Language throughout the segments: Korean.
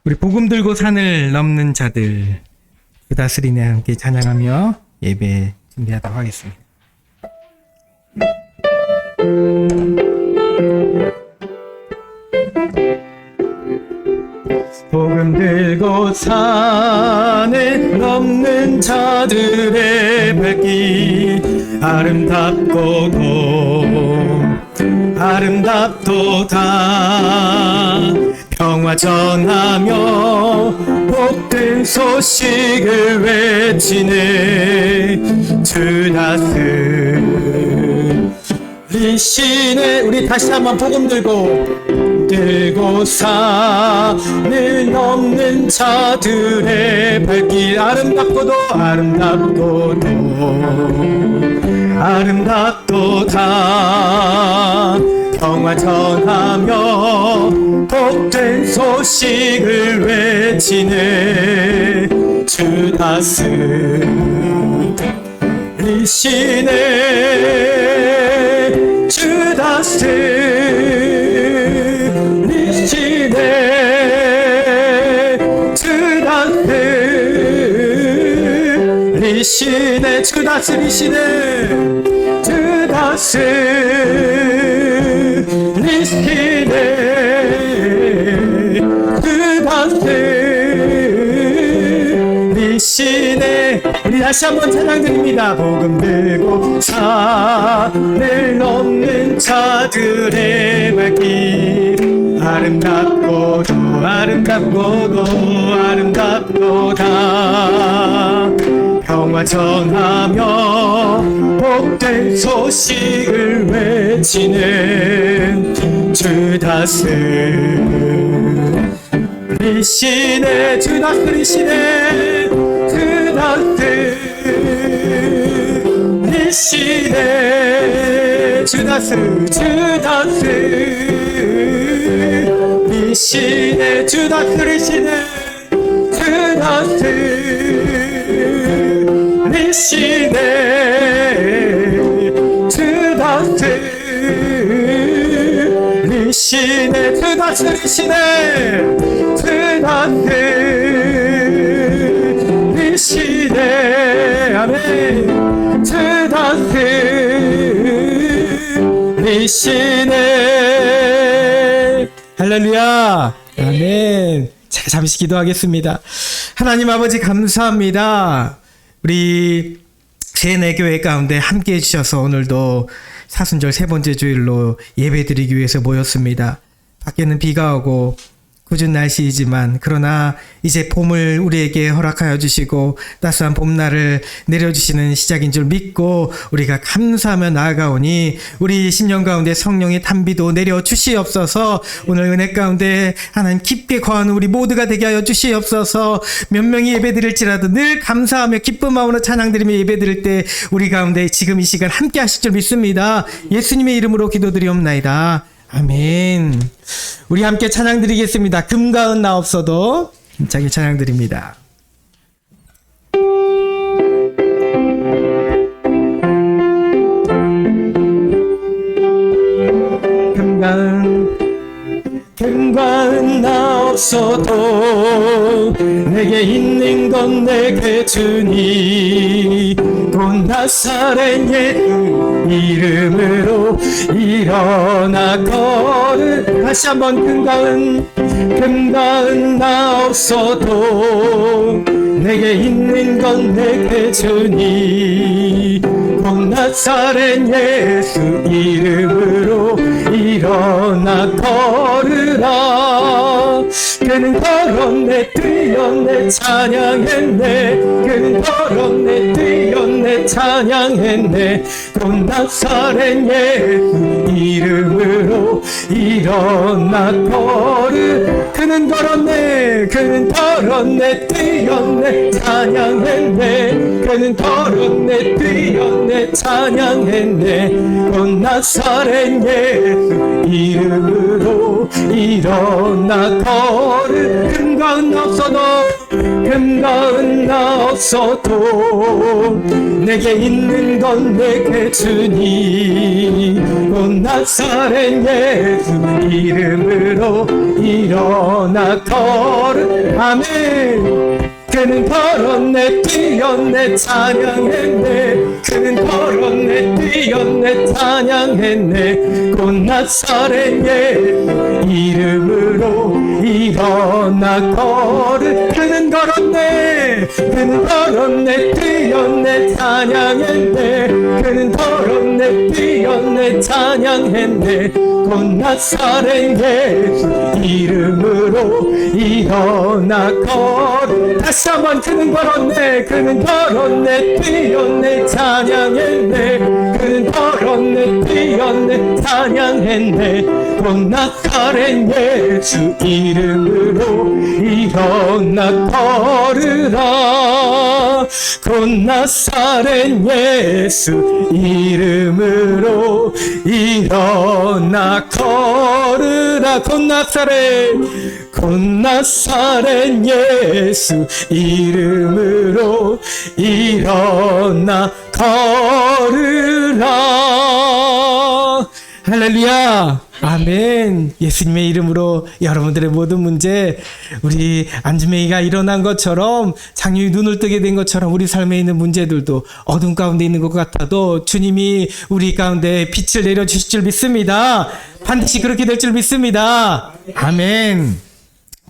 우리 복음 들고 산을 넘는 자들 그 다스리네 함께 찬양하며 예배 준비하도록 하겠습니다. 복음 들고 산을 넘는 자들의 발길 아름답도다 평화 전하며 복된 소식을 외치네 주 다스리시네. 우리 다시 한번 복음 들고 산을 넘는 자들의 발길 아름답도다 평화 전하며 복된 소식을 외치네 주 다스리시네 주 다스리시네 주 다스리시네 주 다스리시네 주 다스리시네 주 다스리시네. 우리 다시 한번 찬양드립니다. 복음 들고 산을 넘는 자들의 발길 아름답도다 평화 전하며 복된 소식을 외치는 주 다스리시네 주 다스리시네 주 다스리시네 주 다스리시네 주 다스리시네 주 다스리시네 주 다스리시네 주 다스리시네 주 다스리시네 아멘 주 다스리시네 할렐루야 아멘. 자, 잠시 기도하겠습니다. 하나님 아버지 감사합니다. 우리 제4교회 가운데 함께 해주셔서 오늘도 사순절 세 번째 주일로 예배드리기 위해서 모였습니다. 밖에는 비가 오고 궂은 날씨이지만 그러나 이제 봄을 우리에게 허락하여 주시고 따스한 봄날을 내려주시는 시작인 줄 믿고 우리가 감사하며 나아가오니 우리 심령 가운데 성령의 탄비도 내려주시옵소서. 오늘 은혜 가운데 하나님 깊게 거하는 우리 모두가 되게 하여 주시옵소서. 몇 명이 예배드릴지라도 늘 감사하며 기쁜 마음으로 찬양드리며 예배드릴 때 우리 가운데 지금 이 시간 함께 하실 줄 믿습니다. 예수님의 이름으로 기도드리옵나이다. 아멘. 우리 함께 찬양드리겠습니다. 금과 은 나 없어도 힘차게 찬양드립니다. 금과 은 나 없어도 내게 있는 건 내게 주니 돈 나사렛 예수 이름으로 일어나 걸을. 다시 한번 금과 은 나 없어도 내게 있는 건 내게 주니 돈 나사렛 예수 이름으로 일어나 걸으라. 그는 걸었네 뛰었네 찬양했네 그는 걸었네 뛰었네 찬양했네 돈 나사렛 예수 이름으로 일어나 걸으라. 그는 걸었네 뛰었네 찬양했네 그는 걸었네 뛰었네 찬양했네 돈 나사렛 예수 이름으로 일어나 걸을. 금과 은 없어도 금가은 나 없어도 내게 있는 건 내게 주니 곧 나사렛 예수 이름으로 일어나 걸음 아멘. 그는 걸었네 뛰었네 찬양했네 그는 걸었네 뛰었네 찬양했네 곧 나사렛 예수 이름으로 일어나 걸음 그는 걸었네 뛰었네 찬양했네 그는 걸었네 뛰었네 찬양했네 곧 나사렛 예수 이름으로 일어나 걸음 다시 한번 그는 걸었네 뛰었네 찬양했네 그는 걸었네 뛰었네 찬양했네 곧 나사렛 예수 이름으로 일어나 걸으라 곧 나사렛 예수 이름으로 일어나 걸으라 곧 나사렛 예수 이름으로 일어나 걸으라 할렐루야 아멘. 예수님의 이름으로 여러분들의 모든 문제 우리 안주매이가 일어난 것처럼 장유이 눈을 뜨게 된 것처럼 우리 삶에 있는 문제들도 어둠 가운데 있는 것 같아도 주님이 우리 가운데 빛을 내려주실 줄 믿습니다. 반드시 그렇게 될 줄 믿습니다. 아멘.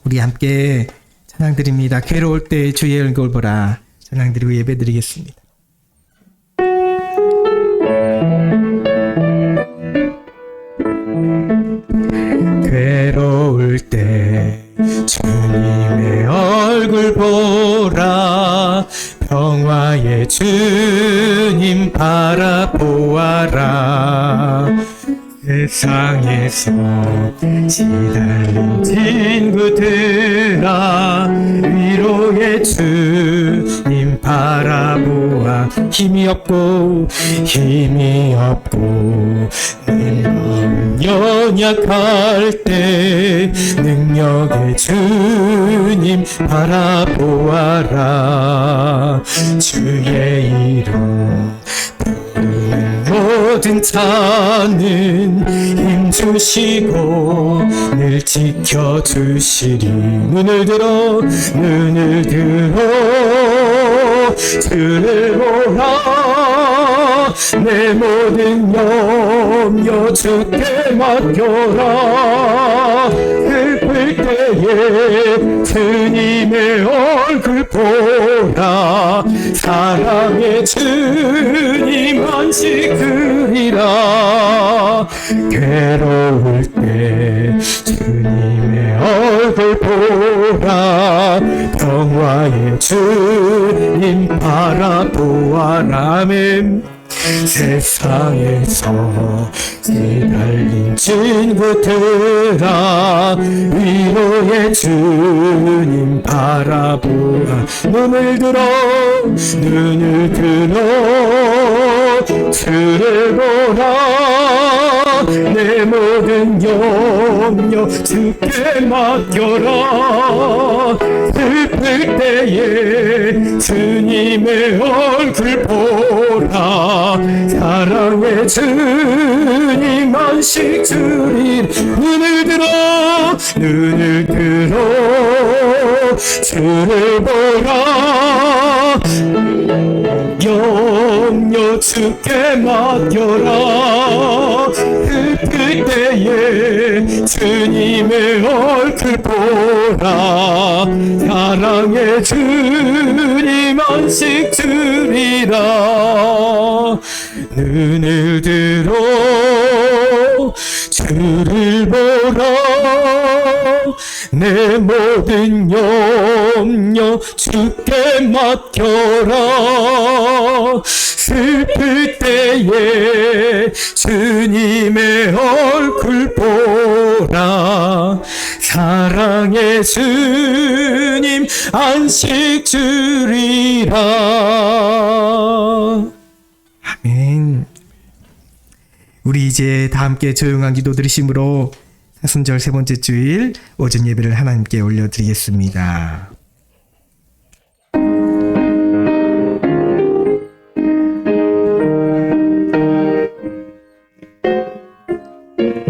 우리 함께 찬양드립니다. 괴로울 때 주의 얼굴 보라 찬양드리고 예배드리겠습니다. 괴로울 때 주님의 얼굴 보라 평화의 주님 바라보아라 세상에서 시달린 친구들아 위로의 주님 바라보아 힘이 없고 내 마음 연약할 때 능력의 주님 바라보아라 주의 이름 모든 자는 힘주시고 늘 지켜주시리 눈을 들어 주를 보라 내 모든 염려 주께 맡겨라 슬플 때에 주님의 얼굴 보라 사랑의 주님 안식 그리라 괴로울 때 주님의 얼굴 보라 평화의 주님 바라보아라 아멘 세상에서 시달린 친구들아 위로의 주님 바라보아 눈을 들어 주를 보라 내 모든 염려 주께 맡겨라 슬플 때에 주님의 얼굴 보라 사랑의 주님 안식 주리 눈을 들어 주를 보라 염려 주께 맡겨라 슬플 때에 주님의 얼굴 보라 사랑의 주님 안식 주리라 눈을 들어 주를 보라 내 모든 염려 주께 맡겨라 슬플 때에 주님의 얼굴 보라 사랑의 주님 안식 주리라 아멘. 우리 이제 다 함께 조용한 기도 드리심으로 사순절 세 번째 주일 오전 예배를 하나님께 올려드리겠습니다.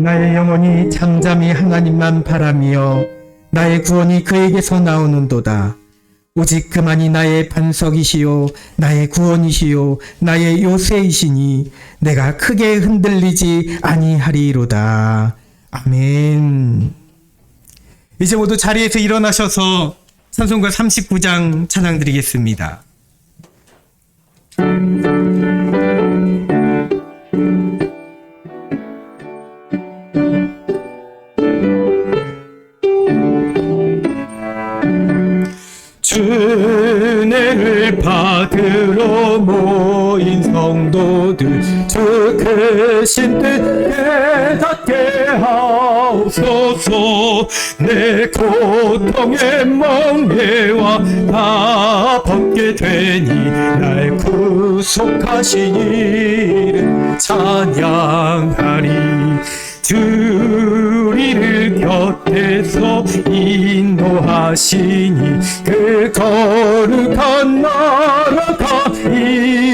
나의 영혼이 잠잠히 하나님만 바라며 나의 구원이 그에게서 나오는도다. 오직 그만이 나의 반석이시요 나의 구원이시요 나의 요새이시니 내가 크게 흔들리지 아니하리로다. 아멘. 이제 모두 자리에서 일어나셔서 찬송가 39장 찬양 드리겠습니다. 주은혜를 받으러 모인 성도들 주 크신 뜻 깨닫게 하옵소서. 내 고통의 멍에와 다 벗게 되니 날 구속하신 이를 찬양하리. 주 우리를 곁에서 인도하시니 그 거룩한 나라가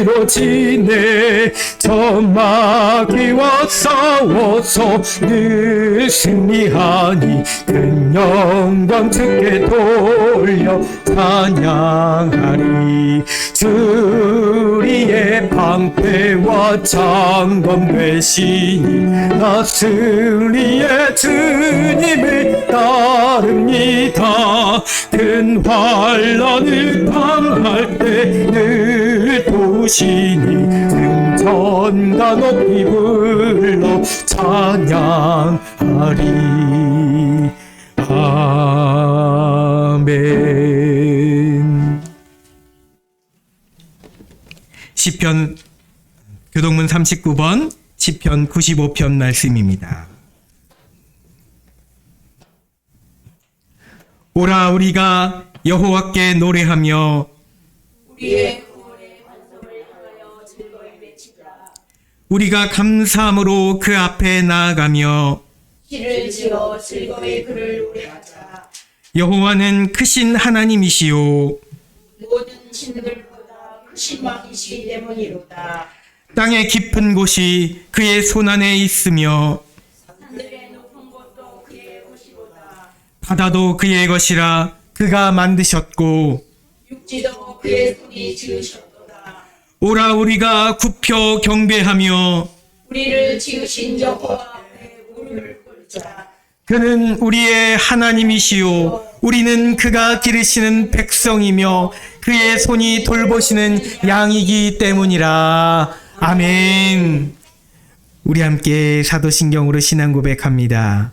이루어지네. 저 마귀와 싸워서 늘 승리하니 큰 영광 주께 돌려 찬양하리. 주 우리의 방패와 장검 되시니 나 승리의 주님을 따릅니다. 큰 환난을 당할 때 늘 도우시니 승천가 높이 불러 찬양하리. 아멘. 시편 교동문 39번 시편 95편 말씀입니다. 오라 우리가 여호와께 노래하며 우리의 구원의 반석을 향하여 즐거이 외치자. 우리가 감사함으로 그 앞에 나아가며 길을 지어 즐거이 그를 노래하자. 여호와는 크신 하나님이시요 모든 신들보다 크신 왕이시기 때문이로다. 땅의 깊은 곳이 그의 손안에 있으며 산들의 높은 곳도 그의 것이로다. 바다도 그의 것이라 그가 만드셨고 육지도 그의 손이 지으셨도다. 오라 우리가 굽혀 경배하며 우리를 지으신 여호와 앞에 무릎을 꿇자. 그는 우리의 하나님이시요 우리는 그가 기르시는 백성이며 그의 손이 돌보시는 양이기 때문이라. 아멘. 우리 함께 사도신경으로 신앙 고백합니다.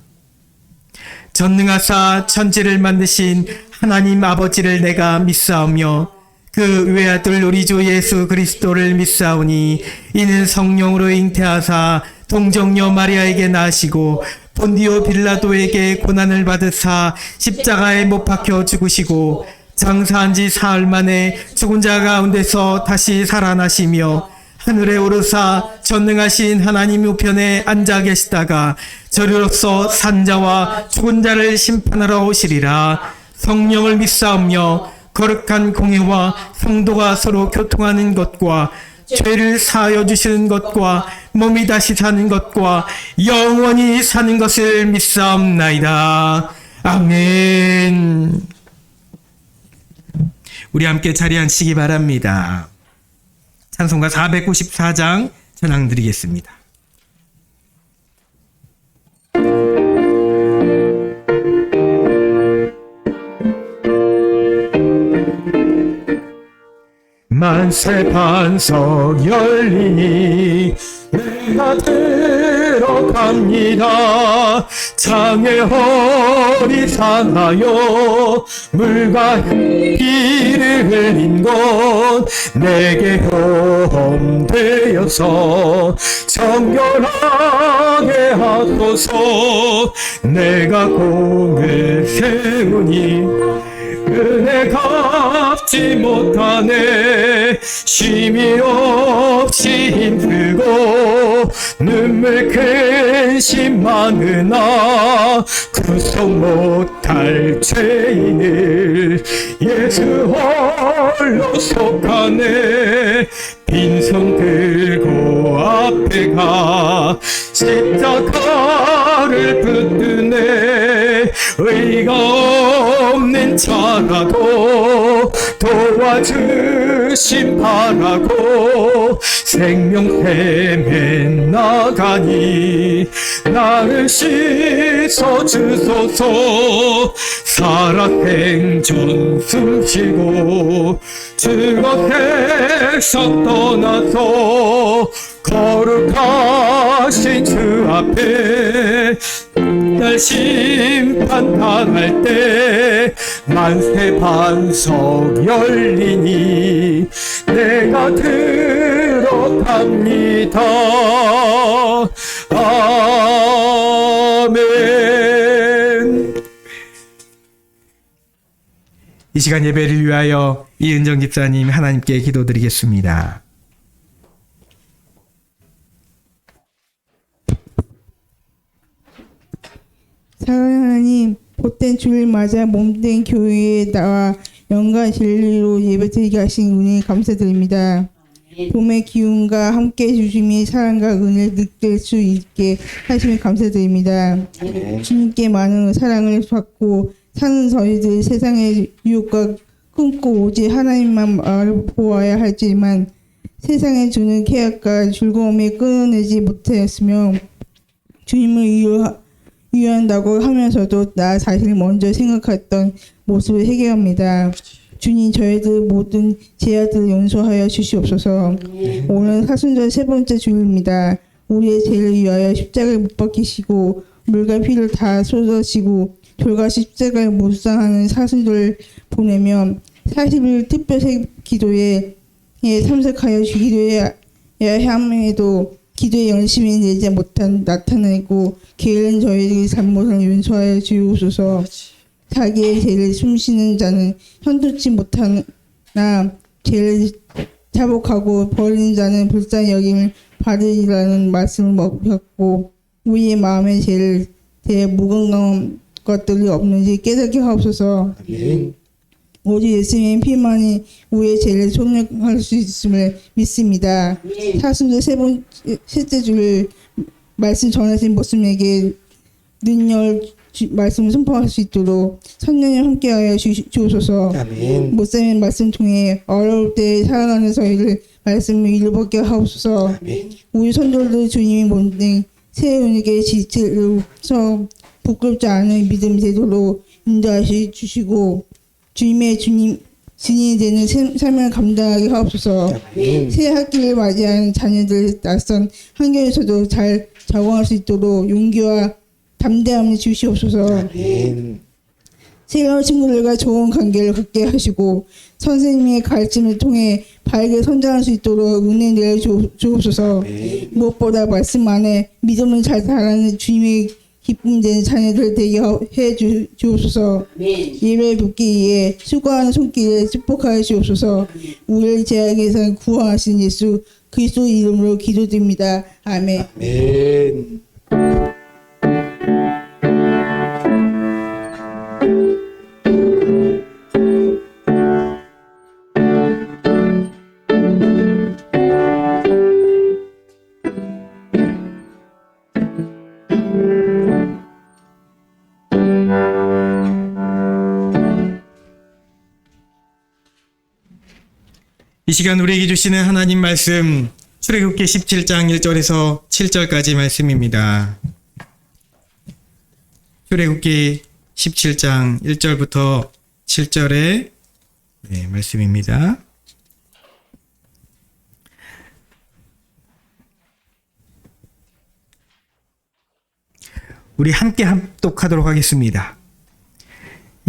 전능하사 천지를 만드신 하나님 아버지를 내가 믿사오며 그 외아들 우리 주 예수 그리스도를 믿사오니 이는 성령으로 잉태하사 동정녀 마리아에게 나시고 본디오 빌라도에게 고난을 받으사 십자가에 못 박혀 죽으시고 장사한 지 사흘 만에 죽은 자 가운데서 다시 살아나시며 하늘에 오르사 전능하신 하나님 우편에 앉아 계시다가 저리로서 산자와 죽은 자를 심판하러 오시리라. 성령을 믿사오며 거룩한 공회와 성도가 서로 교통하는 것과 죄를 사하여 주시는 것과 몸이 다시 사는 것과 영원히 사는 것을 믿사옵나이다. 아멘. 우리 함께 자리 앉히기 바랍니다. 찬송가 494장 찬양 드리겠습니다. 만세 반석 열리니 내가 들어갑니다. 창의 허리 상하여 물과 피를 흘린 것 내게 험되어서 정결하게 하소서. 내가 공을 세우니 은혜 갚지 못하네. 쉼이 없이 힘들고 눈물 근심 많으나 구속 못할 죄인을 예수 홀로 속하네. 빈손 들고 앞에 가 십자가 나를 붙드네. 의가 없는 자라도 도와주심 바라고 생명샘에 나가니 나를 씻어주소서. 살아 생존 숨쉬고 주것에서 떠나서 거룩하신 주 앞에 날 심판당할 때 만세 반석 열리니 내가 들어갑니다. 아멘. 이 시간 예배를 위하여 이은정 집사님 하나님께 기도드리겠습니다. 사랑하는 하나님, 복된 주를 맞아 몸된 교회에 나와 영과 진리로 예배드리게 하신 은혜 감사드립니다. 봄의 기운과 함께 해주심이 사랑과 은혜를 느낄 수 있게 하심을 감사드립니다. 주님께 많은 사랑을 받고 사는 저희들 세상의 유혹과 끊고 오직 하나님만 보아야 할지만 세상에 주는 쾌락과 즐거움에 끊어내지 못하였으며 주님을 위한다고 하면서도 나 자신을 먼저 생각했던 모습을 회개합니다. 주님, 저희들 모든 죄악들을 용서하여 주시옵소서. 오늘 사순절 세 번째 주일입니다. 우리의 죄를 위하여 십자가를 못 박히시고 물과 피를 다 쏟으시고 돌과 십자가를 묵상하는 사순절을 보내며 40일 특별 기도에 참석하여 기도해야 함에도 기도에 열심히 내지 못한 나타내고 게으른 저희의 잘못을 용서하여 주옵소서. 자기의 죄를 숨쉬는 자는 현도치 못하나 죄를 자복하고 버리는 자는 불쌍히 여김을 받으리라는 말씀을 먹었고 우리의 마음의 죄를 대해 무건강한 것들이 없는지 깨닫게 하옵소서. 오직 예수님의 피만이 우리의 죄를 속량할 수 있음을 믿습니다. 사순절 셋째 주를 말씀 전하신 모습에게 능력 말씀을 선포할 수 있도록 선녀님 함께하여 주옵소서. 못사는 말씀 통해 어려울 때 살아가는 저희를 말씀을 이루게 하옵소서. 우리 선조들 주님이 몸된 새 은혜의 지체로서 부끄럽지 않은 믿음 제도로 인도하시 주시고 주님의 증인이 되는 삶을 감당하게 하옵소서. 새 학기를 맞이한 자녀들 낯선 환경에서도 잘 적응할 수 있도록 용기와 담대함을 주시옵소서. 새로운 친구들과 좋은 관계를 갖게 하시고 선생님의 가르침을 통해 바르게 성장할 수 있도록 은혜 내려 주옵소서. 무엇보다 말씀 안에 믿음을 잘 자라는 주님의 기쁨 되는 자녀들 되게 해 주옵소서. 예배 붙기 위해 수고하는 손길을 축복하여 주옵소서. 우리를 죄악에서 구원하신 예수 그리스도 이름으로 기도드립니다. 아멘. 이 시간 우리에게 주시는 하나님 말씀 출애굽기 17장 1절에서 7절까지 말씀입니다. 출애굽기 17장 1절부터 7절의 말씀입니다. 우리 함께 합독하도록 하겠습니다.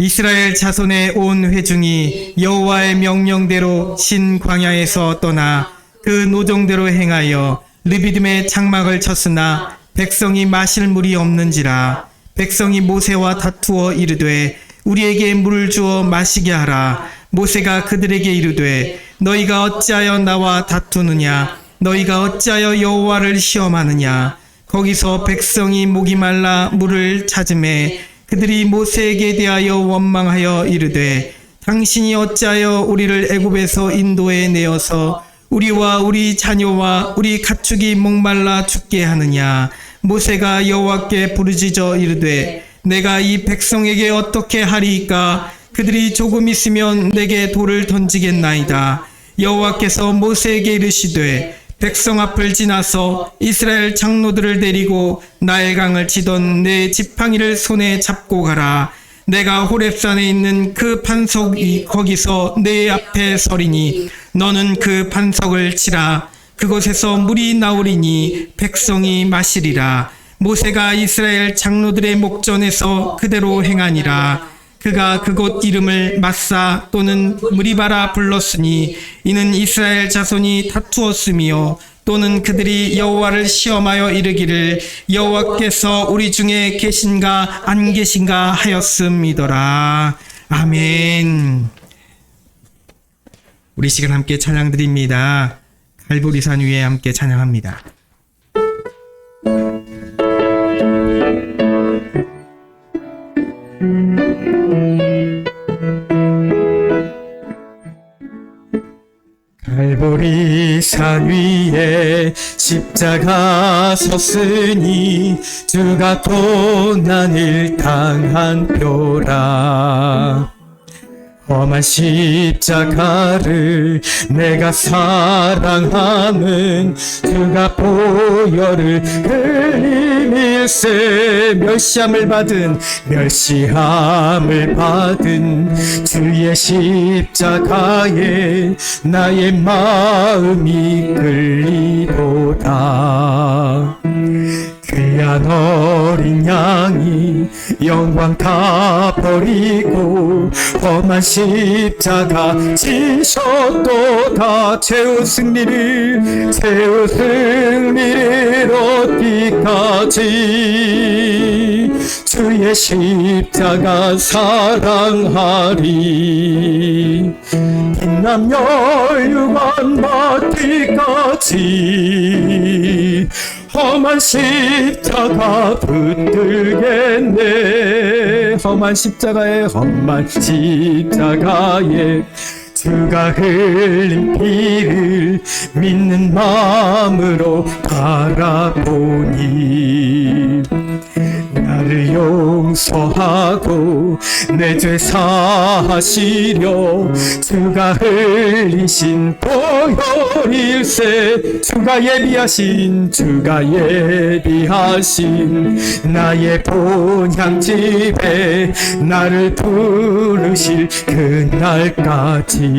이스라엘 자손의 온 회중이 여호와의 명령대로 신 광야에서 떠나 그 노정대로 행하여 르비딤의 장막을 쳤으나 백성이 마실 물이 없는지라. 백성이 모세와 다투어 이르되 우리에게 물을 주어 마시게 하라. 모세가 그들에게 이르되 너희가 어찌하여 나와 다투느냐. 너희가 어찌하여 여호와를 시험하느냐. 거기서 백성이 목이 말라 물을 찾음에 그들이 모세에게 대하여 원망하여 이르되 당신이 어찌하여 우리를 애굽에서 인도해 내어서 우리와 우리 자녀와 우리 가축이 목말라 죽게 하느냐. 모세가 여호와께 부르짖어 이르되 내가 이 백성에게 어떻게 하리이까? 그들이 조금 있으면 내게 돌을 던지겠나이다. 여호와께서 모세에게 이르시되 백성 앞을 지나서 이스라엘 장로들을 데리고 나일강을 치던 내 지팡이를 손에 잡고 가라. 내가 호렙산에 있는 그 반석이 거기서 내 앞에 서리니 너는 그 반석을 치라. 그곳에서 물이 나오리니 백성이 마시리라. 모세가 이스라엘 장로들의 목전에서 그대로 행하니라. 그가 그곳 이름을 마사 또는 무리바라 불렀으니 이는 이스라엘 자손이 다투었으며 또는 그들이 여호와를 시험하여 이르기를 여호와께서 우리 중에 계신가 안 계신가 하였음이더라. 아멘. 우리 시간 함께 찬양 드립니다. 갈보리산 위에 함께 찬양합니다. 갈보리산 위에 십자가 섰으니 주가 고난을 당한 표라. 험한 십자가를 내가 사랑함은 주가 보혈을 흘림일세. 멸시함을 받은 주의 십자가에 나의 마음이 끌리도다. 귀한 어린 양이 영광 다 버리고 험한 십자가 지셨도다. 최후 승리를 얻기까지 주의 십자가 사랑하리. 빛나며 멸류관 받기까지 험한 십자가 붙들겠네. 험한 십자가에 주가 흘린 피를 믿는 마음으로 바라보니 나를 용서하고 내 죄 사하시려 주가 흘리신 보혈일세. 주가 예비하신 나의 본향집에 나를 부르실 그날까지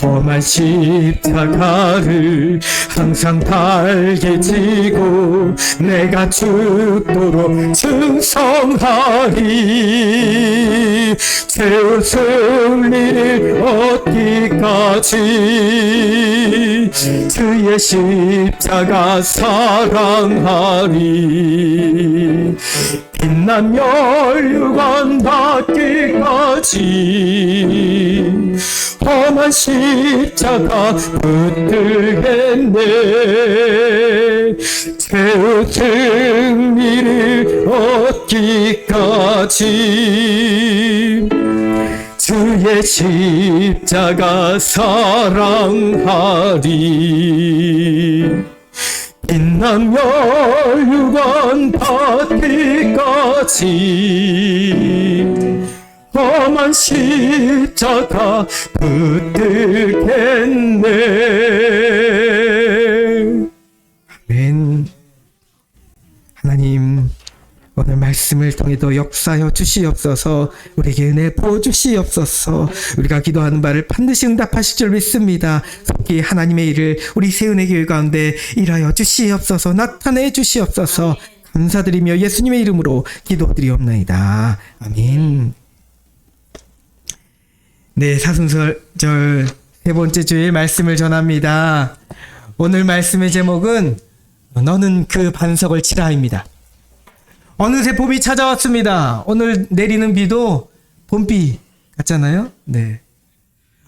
험한 십자가를 항상 달게 지고 내가 죽도록 충성하리. 최후 승리를 얻기까지 주의 십자가 사랑하리. 빛난 멸류관 받기까지 험한 십자가 붙들겠네. 최후 승리를 얻기까지 주의 십자가 사랑하리. 빛난 멸류관 받기까지 험한 십자가 붙들겠네. 아멘. 하나님, 오늘 말씀을 통해도 역사하여 주시옵소서. 우리에게 은혜 부어주시옵소서. 우리가 기도하는 바를 반드시 응답하실 줄 믿습니다. 속히 하나님의 일을 우리 세운의 교회 가운데 일하여 주시옵소서. 나타내 주시옵소서. 감사드리며 예수님의 이름으로 기도드리옵나이다. 아멘. 네, 사순절 세 번째 주일 말씀을 전합니다. 오늘 말씀의 제목은 너는 그 반석을 치라입니다. 어느새 봄이 찾아왔습니다. 오늘 내리는 비도 봄비 같잖아요. 네.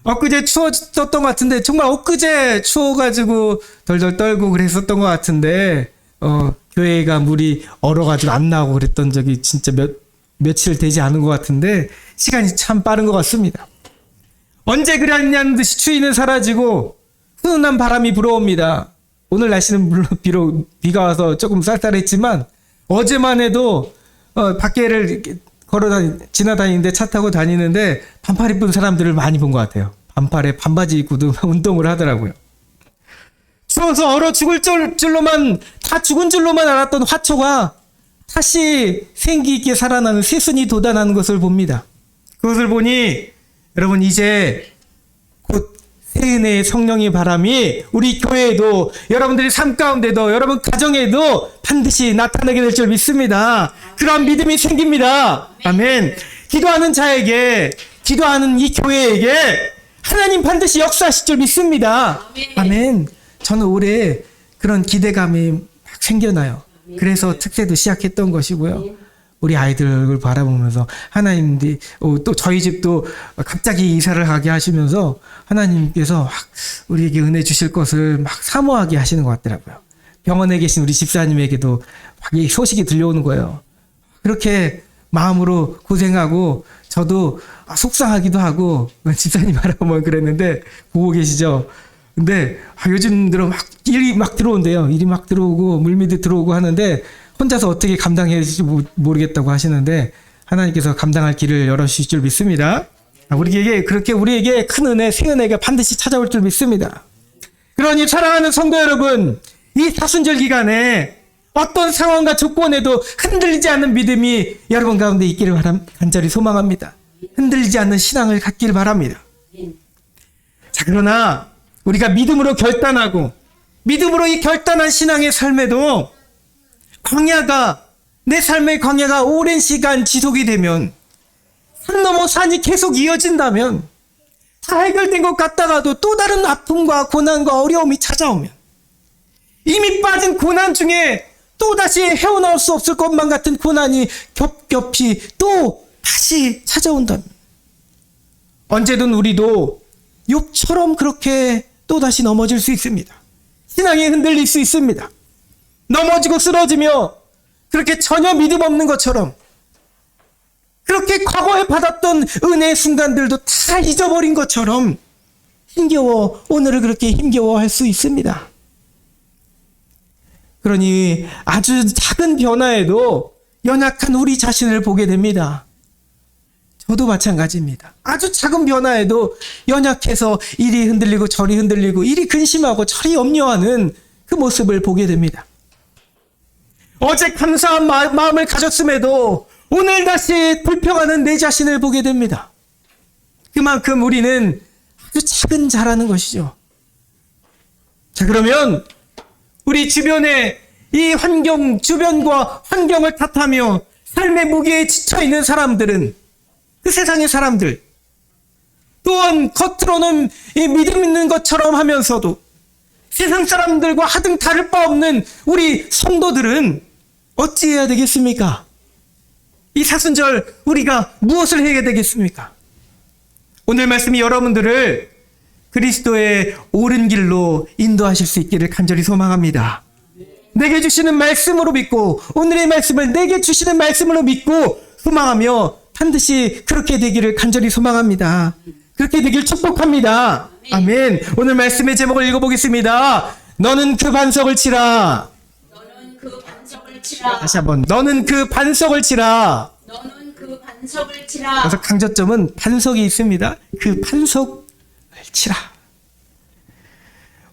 엊그제 추워졌던 것 같은데, 정말 엊그제 추워가지고 덜덜 떨고 그랬었던 것 같은데, 교회가 물이 얼어가지고 안 나오고 그랬던 적이 진짜 며칠 되지 않은 것 같은데, 시간이 참 빠른 것 같습니다. 언제 그랬냐는 듯이 추위는 사라지고 훈훈한 바람이 불어옵니다. 오늘 날씨는 물론 비록 비가 와서 조금 쌀쌀했지만 어제만 해도 밖에를 이렇게 지나다니는데 차 타고 다니는데 반팔 입은 사람들을 많이 본 것 같아요. 반팔에 반바지 입고도 운동을 하더라고요. 추워서 얼어 죽을 줄로만 다 죽은 줄로만 알았던 화초가 다시 생기 있게 살아나는 새순이 돋아나는 것을 봅니다. 그것을 보니 여러분 이제 곧 새해의 성령의 바람이 우리 교회에도 여러분들의 삶 가운데도 여러분 가정에도 반드시 나타나게 될 줄 믿습니다. 그런 믿음이 생깁니다. 아멘. 기도하는 자에게 기도하는 이 교회에게 하나님 반드시 역사하실 줄 믿습니다. 아멘. 저는 올해 그런 기대감이 막 생겨나요. 그래서 특세도 시작했던 것이고요. 우리 아이들을 바라보면서 하나님이 또 저희 집도 갑자기 이사를 가게 하시면서 하나님께서 막 우리에게 은혜 주실 것을 막 사모하게 하시는 것 같더라고요. 병원에 계신 우리 집사님에게도 막 이 소식이 들려오는 거예요. 그렇게 마음으로 고생하고 저도 속상하기도 하고 집사님 바라보면 그랬는데 보고 계시죠? 근데 요즘 들어 막 일이 막 들어온대요. 일이 막 들어오고 물밑에 들어오고 하는데 혼자서 어떻게 감당해야 될지 모르겠다고 하시는데 하나님께서 감당할 길을 열어주실 줄 믿습니다. 우리에게 큰 은혜, 새 은혜가 반드시 찾아올 줄 믿습니다. 그러니 사랑하는 성도 여러분, 이 사순절 기간에 어떤 상황과 조건에도 흔들리지 않는 믿음이 여러분 가운데 있기를 간절히 소망합니다. 흔들리지 않는 신앙을 갖기를 바랍니다. 자, 그러나 우리가 믿음으로 결단하고 믿음으로 이 결단한 신앙의 삶에도 내 삶의 광야가 오랜 시간 지속이 되면 산 넘어 산이 계속 이어진다면 다 해결된 것 같다가도 또 다른 아픔과 고난과 어려움이 찾아오면 이미 빠진 고난 중에 또다시 헤어나올 수 없을 것만 같은 고난이 겹겹이 또 다시 찾아온다면 언제든 우리도 욥처럼 그렇게 또다시 넘어질 수 있습니다. 신앙이 흔들릴 수 있습니다. 넘어지고 쓰러지며 그렇게 전혀 믿음 없는 것처럼 그렇게 과거에 받았던 은혜의 순간들도 다 잊어버린 것처럼 오늘을 그렇게 힘겨워할 수 있습니다. 그러니 아주 작은 변화에도 연약한 우리 자신을 보게 됩니다. 저도 마찬가지입니다. 아주 작은 변화에도 연약해서 이리 흔들리고 저리 흔들리고 이리 근심하고 저리 염려하는 그 모습을 보게 됩니다. 어제 감사한 마음을 가졌음에도 오늘 다시 불평하는 내 자신을 보게 됩니다. 그만큼 우리는 아주 작은 자라는 것이죠. 자, 그러면 우리 주변의 이 주변과 환경을 탓하며 삶의 무게에 지쳐있는 사람들은 그 세상의 사람들, 또한 겉으로는 믿음 있는 것처럼 하면서도 세상 사람들과 하등 다를 바 없는 우리 성도들은 어찌해야 되겠습니까? 이 사순절 우리가 무엇을 해야 되겠습니까? 오늘 말씀이 여러분들을 그리스도의 옳은 길로 인도하실 수 있기를 간절히 소망합니다. 내게 주시는 말씀으로 믿고 오늘의 말씀을 내게 주시는 말씀으로 믿고 소망하며 반드시 그렇게 되기를 간절히 소망합니다. 그렇게 되길 축복합니다. 아멘. 오늘 말씀의 제목을 읽어보겠습니다. 너는 그 반석을 치라. 너는 그 반석을 치라. 다시 한번. 너는 그 반석을 치라. 너는 그 반석을 치라. 그래서 강조점은 반석이 있습니다. 그 반석을 치라.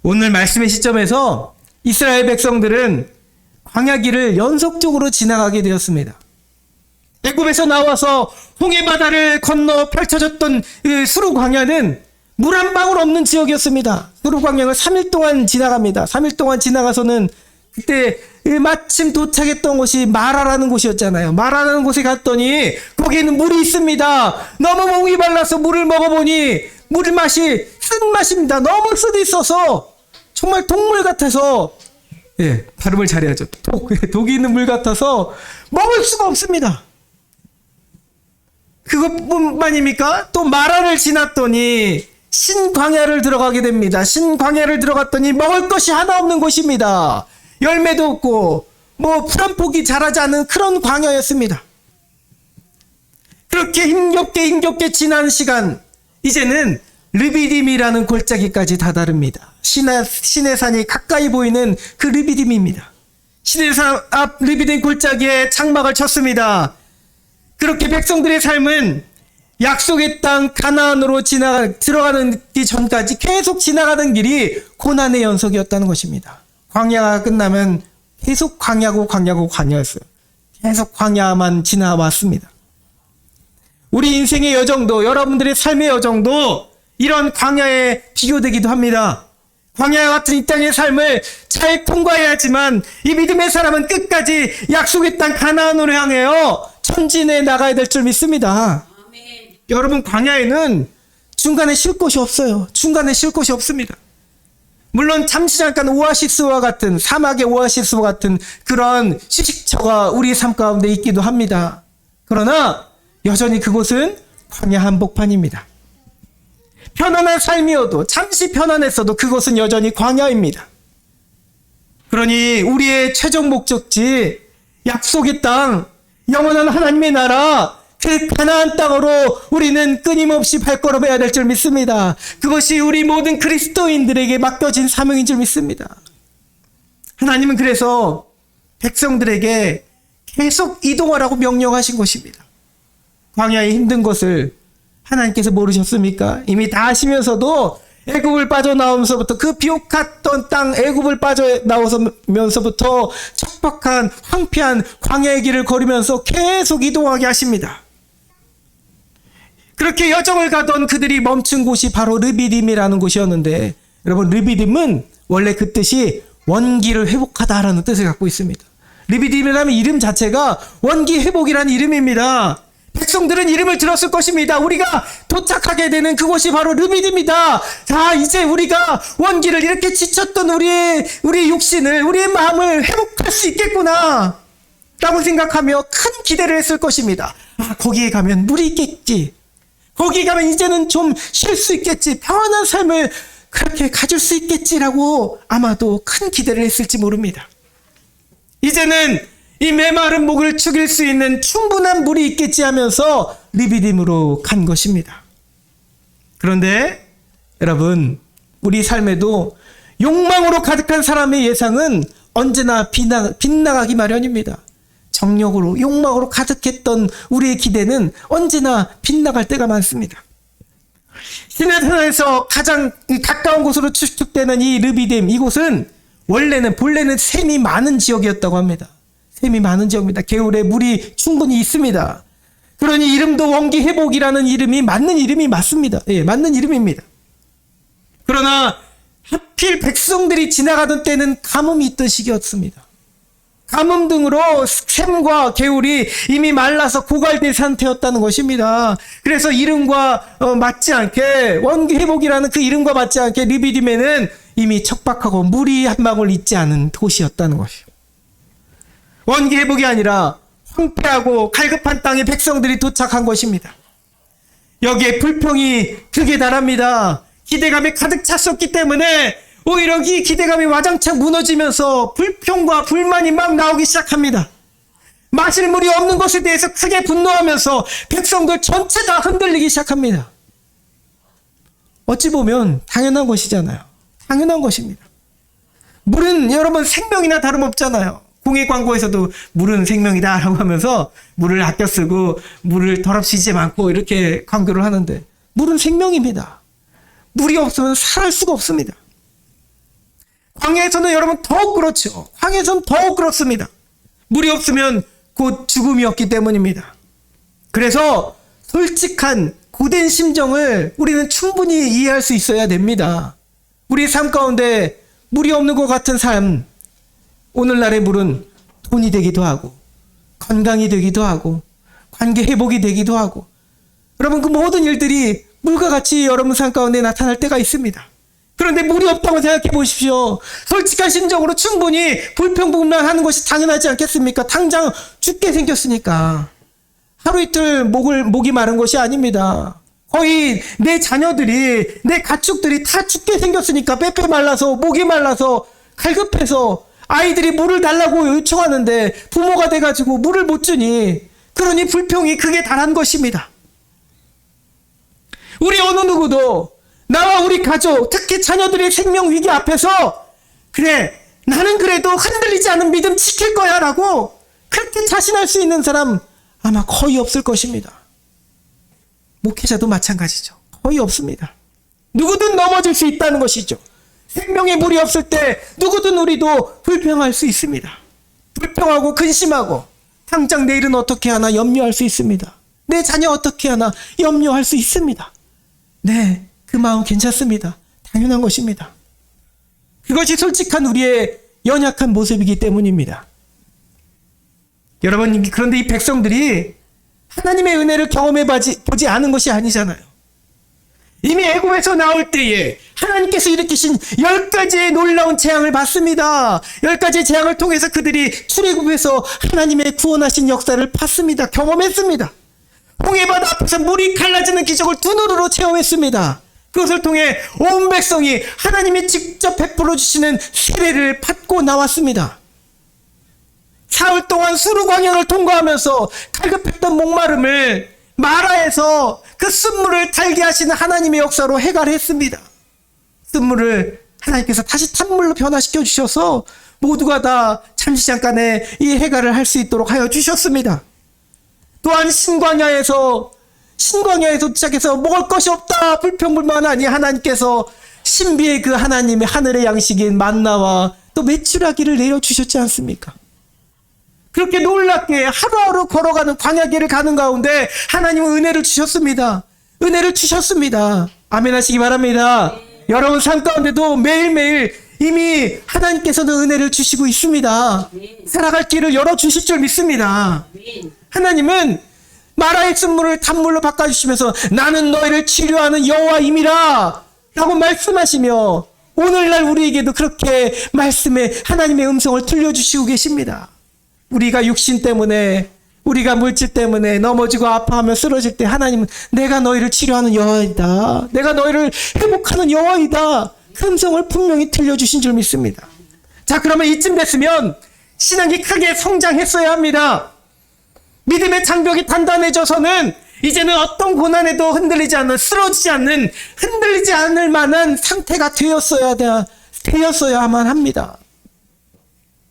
오늘 말씀의 시점에서 이스라엘 백성들은 광야길을 연속적으로 지나가게 되었습니다. 애굽에서 나와서 홍해 바다를 건너 펼쳐졌던 수르 광야는 물 한 방울 없는 지역이었습니다. 수르 광야를 3일 동안 지나갑니다. 3일 동안 지나가서는 그때 마침 도착했던 곳이 마라라는 곳이었잖아요. 마라라는 곳에 갔더니 거기에는 물이 있습니다. 너무 목이 말라서 물을 먹어보니 물 맛이 쓴맛입니다. 너무 쓰디 있어서 정말 동물 같아서 발음을 잘해야죠. 독이 있는 물 같아서 먹을 수가 없습니다. 그것뿐만입니까? 또 마라를 지났더니 신광야를 들어가게 됩니다. 신광야를 들어갔더니 먹을 것이 하나 없는 곳입니다. 열매도 없고 풀 한 폭이 자라지 않은 그런 광야였습니다. 그렇게 힘겹게 지난 시간, 이제는 르비딤이라는 골짜기까지 다다릅니다. 시내산이 가까이 보이는 그 르비딤입니다. 시내산 앞 르비딤 골짜기에 장막을 쳤습니다. 그렇게 백성들의 삶은 약속의 땅 가나안으로 들어가기 전까지 계속 지나가던 길이 고난의 연속이었다는 것입니다. 광야가 끝나면 계속 광야였어요. 계속 광야만 지나왔습니다. 우리 인생의 여정도, 여러분들의 삶의 여정도 이런 광야에 비교되기도 합니다. 광야 같은 이 땅의 삶을 잘 통과해야 하지만 이 믿음의 사람은 끝까지 약속의 땅 가나안으로 향하여 전진해 나가야 될 줄 믿습니다. 아멘. 여러분, 광야에는 중간에 쉴 곳이 없어요. 중간에 쉴 곳이 없습니다. 물론 잠시 잠깐 오아시스와 같은, 사막의 오아시스와 같은 그런 휴식처가 우리 삶 가운데 있기도 합니다. 그러나 여전히 그곳은 광야 한복판입니다. 편안한 삶이어도, 잠시 편안했어도 그곳은 여전히 광야입니다. 그러니 우리의 최종 목적지, 약속의 땅, 영원한 하나님의 나라, 그 가나안 땅으로 우리는 끊임없이 발걸음해야 될 줄 믿습니다. 그것이 우리 모든 그리스도인들에게 맡겨진 사명인 줄 믿습니다. 하나님은 그래서 백성들에게 계속 이동하라고 명령하신 것입니다. 광야의 힘든 것을 하나님께서 모르셨습니까? 이미 다 아시면서도 애굽을 빠져나오면서부터, 그 비옥했던 땅 애굽을 빠져나오면서부터 척박한 황폐한 광야의 길을 걸으면서 계속 이동하게 하십니다. 그렇게 여정을 가던 그들이 멈춘 곳이 바로 르비딤이라는 곳이었는데, 여러분, 르비딤은 원래 그 뜻이 원기를 회복하다라는 뜻을 갖고 있습니다. 르비딤이라는 이름 자체가 원기 회복이라는 이름입니다. 백성들은 이름을 들었을 것입니다. 우리가 도착하게 되는 그곳이 바로 르비딤이다. 자, 이제 우리가 원기를, 이렇게 지쳤던 우리의 육신을, 우리의 마음을 회복할 수 있겠구나 라고 생각하며 큰 기대를 했을 것입니다. 아, 거기에 가면 물이 있겠지. 거기 가면 이제는 좀 쉴 수 있겠지. 평안한 삶을 그렇게 가질 수 있겠지라고 아마도 큰 기대를 했을지 모릅니다. 이제는 이 메마른 목을 축일 수 있는 충분한 물이 있겠지 하면서 르비딤으로 간 것입니다. 그런데 여러분, 우리 삶에도 욕망으로 가득한 사람의 예상은 언제나 빗나가기 마련입니다. 정욕으로, 욕망으로 가득했던 우리의 기대는 언제나 빗나갈 때가 많습니다. 시내산에서 가장 가까운 곳으로 추측되는 이 르비딤, 이곳은 본래는 샘이 많은 지역이었다고 합니다. 샘이 많은 지역입니다. 개울에 물이 충분히 있습니다. 그러니 이름도 원기 회복이라는 이름이 맞는 이름이 맞습니다. 예, 맞는 이름입니다. 그러나 하필 백성들이 지나가던 때는 가뭄이 있던 시기였습니다. 가뭄 등으로 샘과 개울이 이미 말라서 고갈된 상태였다는 것입니다. 그래서 이름과 맞지 않게, 원기 회복이라는 그 이름과 맞지 않게 르비딤에는 이미 척박하고 물이 한 방울 있지 않은 곳이었다는 것이요. 원기 회복이 아니라 황폐하고 갈급한 땅에 백성들이 도착한 것입니다. 여기에 불평이 극에 달합니다. 기대감이 가득 찼었기 때문에 오히려 이 기대감이 와장창 무너지면서 불평과 불만이 막 나오기 시작합니다. 마실 물이 없는 것에 대해서 크게 분노하면서 백성들 전체 다 흔들리기 시작합니다. 어찌 보면 당연한 것이잖아요. 당연한 것입니다. 물은 여러분 생명이나 다름없잖아요. 공익 광고에서도 물은 생명이다 라고 하면서 물을 아껴 쓰고 물을 더럽히지 않고 이렇게 광고를 하는데, 물은 생명입니다. 물이 없으면 살아갈 수가 없습니다. 광야에서는 여러분 더욱 그렇죠. 광야에서는 더욱 그렇습니다. 물이 없으면 곧 죽음이었기 때문입니다. 그래서 솔직한 고된 심정을 우리는 충분히 이해할 수 있어야 됩니다. 우리 삶 가운데 물이 없는 것 같은 삶, 오늘날의 물은 돈이 되기도 하고, 건강이 되기도 하고, 관계 회복이 되기도 하고, 여러분 그 모든 일들이 물과 같이 여러분 삶 가운데 나타날 때가 있습니다. 그런데 물이 없다고 생각해 보십시오. 솔직한 심정으로 충분히 불평불만하는 것이 당연하지 않겠습니까? 당장 죽게 생겼으니까. 하루 이틀 목이 마른 것이 아닙니다. 거의 내 자녀들이, 내 가축들이 다 죽게 생겼으니까, 빼빼 말라서, 목이 말라서, 갈급해서 아이들이 물을 달라고 요청하는데 부모가 돼가지고 물을 못 주니, 그러니 불평이 극에 달한 것입니다. 우리 어느 누구도 나와 우리 가족, 특히 자녀들의 생명 위기 앞에서 그래, 나는 그래도 흔들리지 않은 믿음 지킬 거야 라고 그렇게 자신할 수 있는 사람 아마 거의 없을 것입니다. 목회자도 마찬가지죠. 거의 없습니다. 누구든 넘어질 수 있다는 것이죠. 생명의 물이 없을 때 누구든 우리도 불평할 수 있습니다. 불평하고 근심하고 당장 내일은 어떻게 하나 염려할 수 있습니다. 내 자녀 어떻게 하나 염려할 수 있습니다. 네, 그 마음 괜찮습니다. 당연한 것입니다. 그것이 솔직한 우리의 연약한 모습이기 때문입니다. 여러분, 그런데 이 백성들이 하나님의 은혜를 경험해 보지 않은 것이 아니잖아요. 이미 애굽에서 나올 때에 하나님께서 일으키신 10가지의 놀라운 재앙을 봤습니다. 10가지의 재앙을 통해서 그들이 출애굽에서 하나님의 구원하신 역사를 봤습니다. 경험했습니다. 홍해바다 앞에서 물이 갈라지는 기적을 두 눈으로 체험했습니다. 그것을 통해 온 백성이 하나님이 직접 베풀어 주시는 세례를 받고 나왔습니다. 사흘 동안 수르 광야를 통과하면서 갈급했던 목마름을 마라에서 그 쓴물을 달게 하시는 하나님의 역사로 해결했습니다. 쓴물을 하나님께서 다시 탄물로 변화시켜 주셔서 모두가 다 잠시 잠깐의 이 해결을 할 수 있도록 하여 주셨습니다. 또한 신광야에서 시작해서 먹을 것이 없다 불평불만하니 하나님께서 신비의 그 하나님의 하늘의 양식인 만나와 또 메추라기를 내려주셨지 않습니까? 그렇게 놀랍게 하루하루 걸어가는 광야길을 가는 가운데 하나님은 은혜를 주셨습니다. 은혜를 주셨습니다. 아멘 하시기 바랍니다. 여러분 삶 가운데도 매일매일 이미 하나님께서는 은혜를 주시고 있습니다. 살아갈 길을 열어주실 줄 믿습니다. 하나님은 마라의 쓴물을 단물로 바꿔주시면서 나는 너희를 치료하는 여호와임이라 라고 말씀하시며 오늘날 우리에게도 그렇게 말씀에 하나님의 음성을 들려주시고 계십니다. 우리가 육신 때문에 우리가 물질 때문에 넘어지고 아파하며 쓰러질 때 하나님은 내가 너희를 치료하는 여호와이다. 내가 너희를 회복하는 여호와이다. 그 음성을 분명히 들려주신 줄 믿습니다. 자, 그러면 이쯤 됐으면 신앙이 크게 성장했어야 합니다. 믿음의 장벽이 단단해져서는 이제는 어떤 고난에도 흔들리지 않는, 쓰러지지 않는, 흔들리지 않을 만한 상태가 되었어야만 합니다.